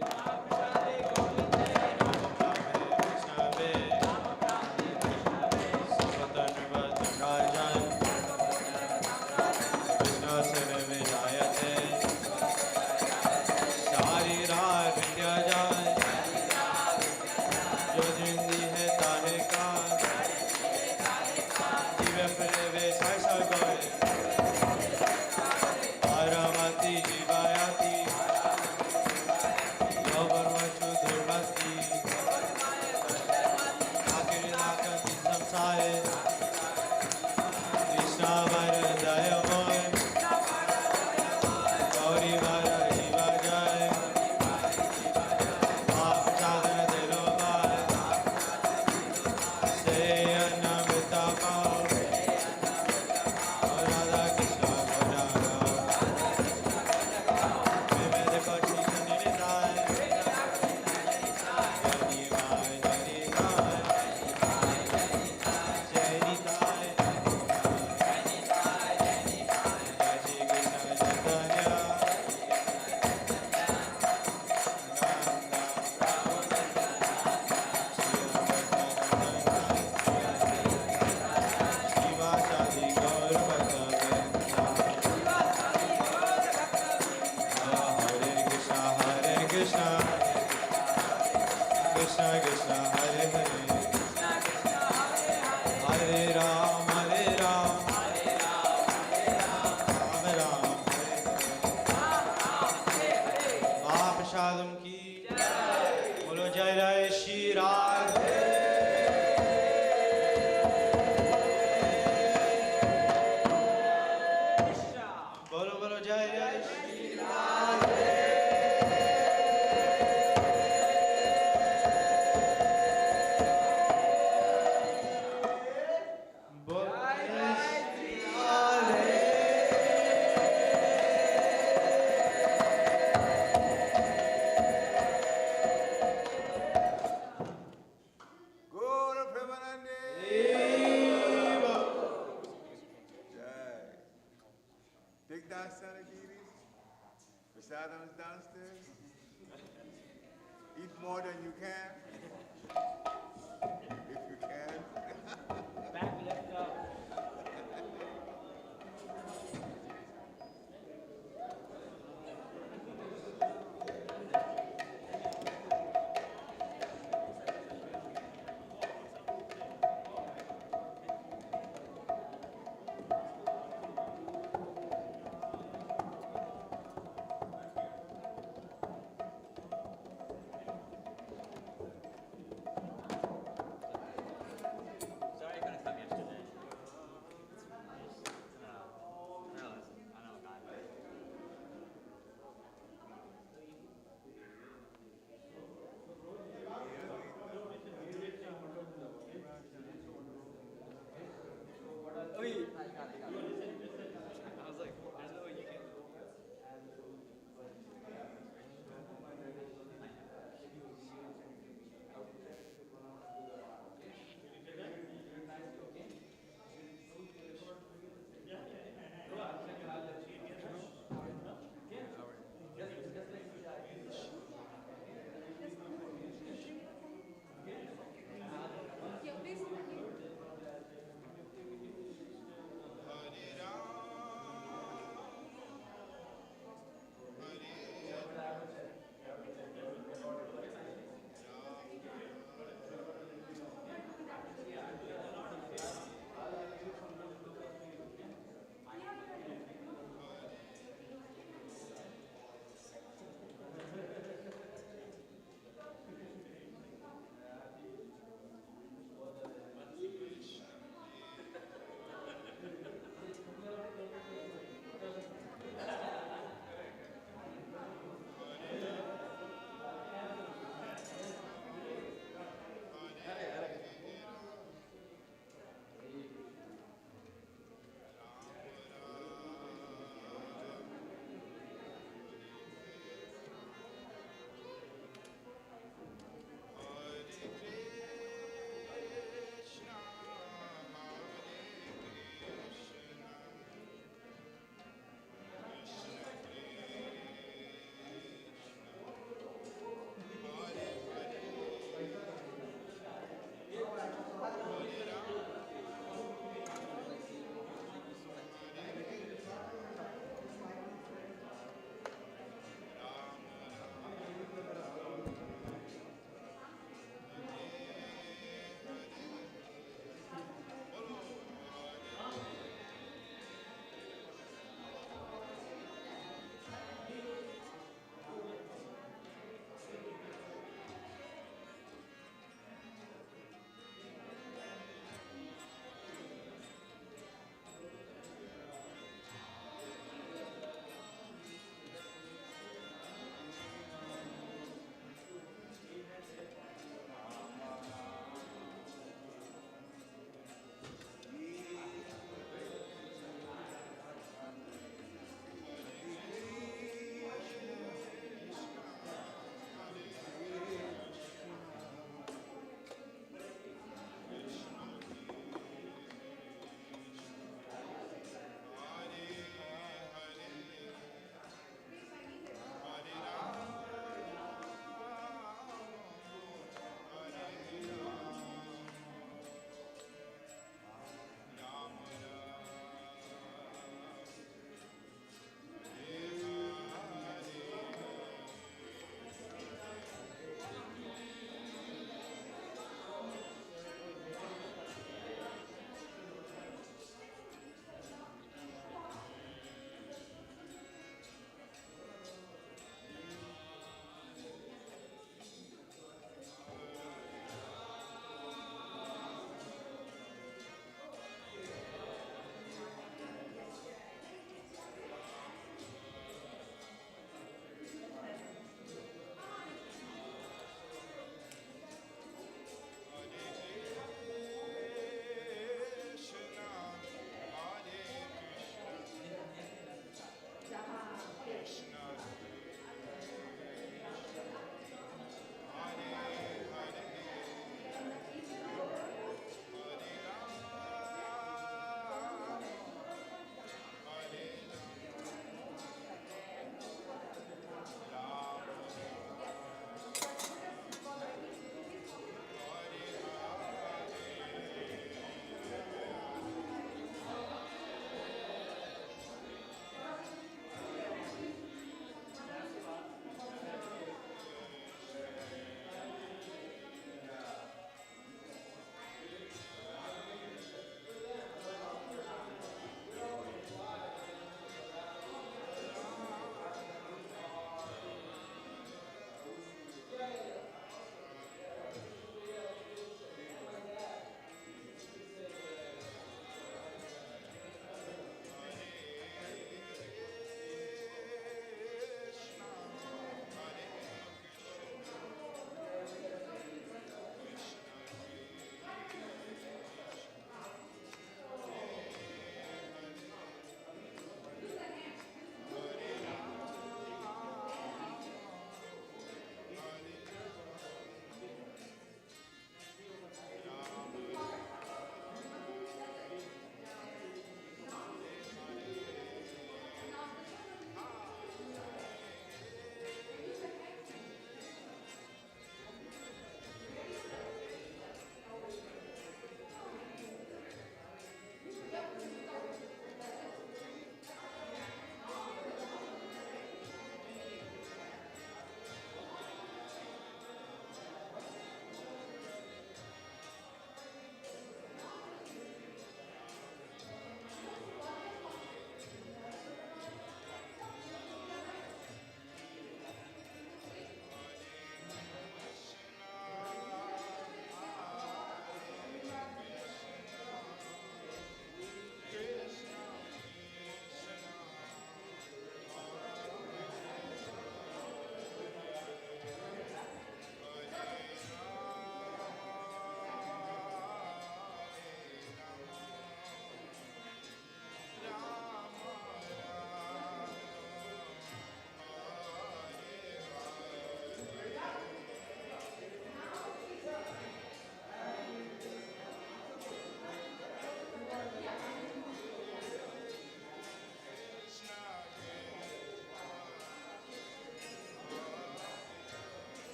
Prasadam's downstairs. Eat more than you can. If you can. Back left up.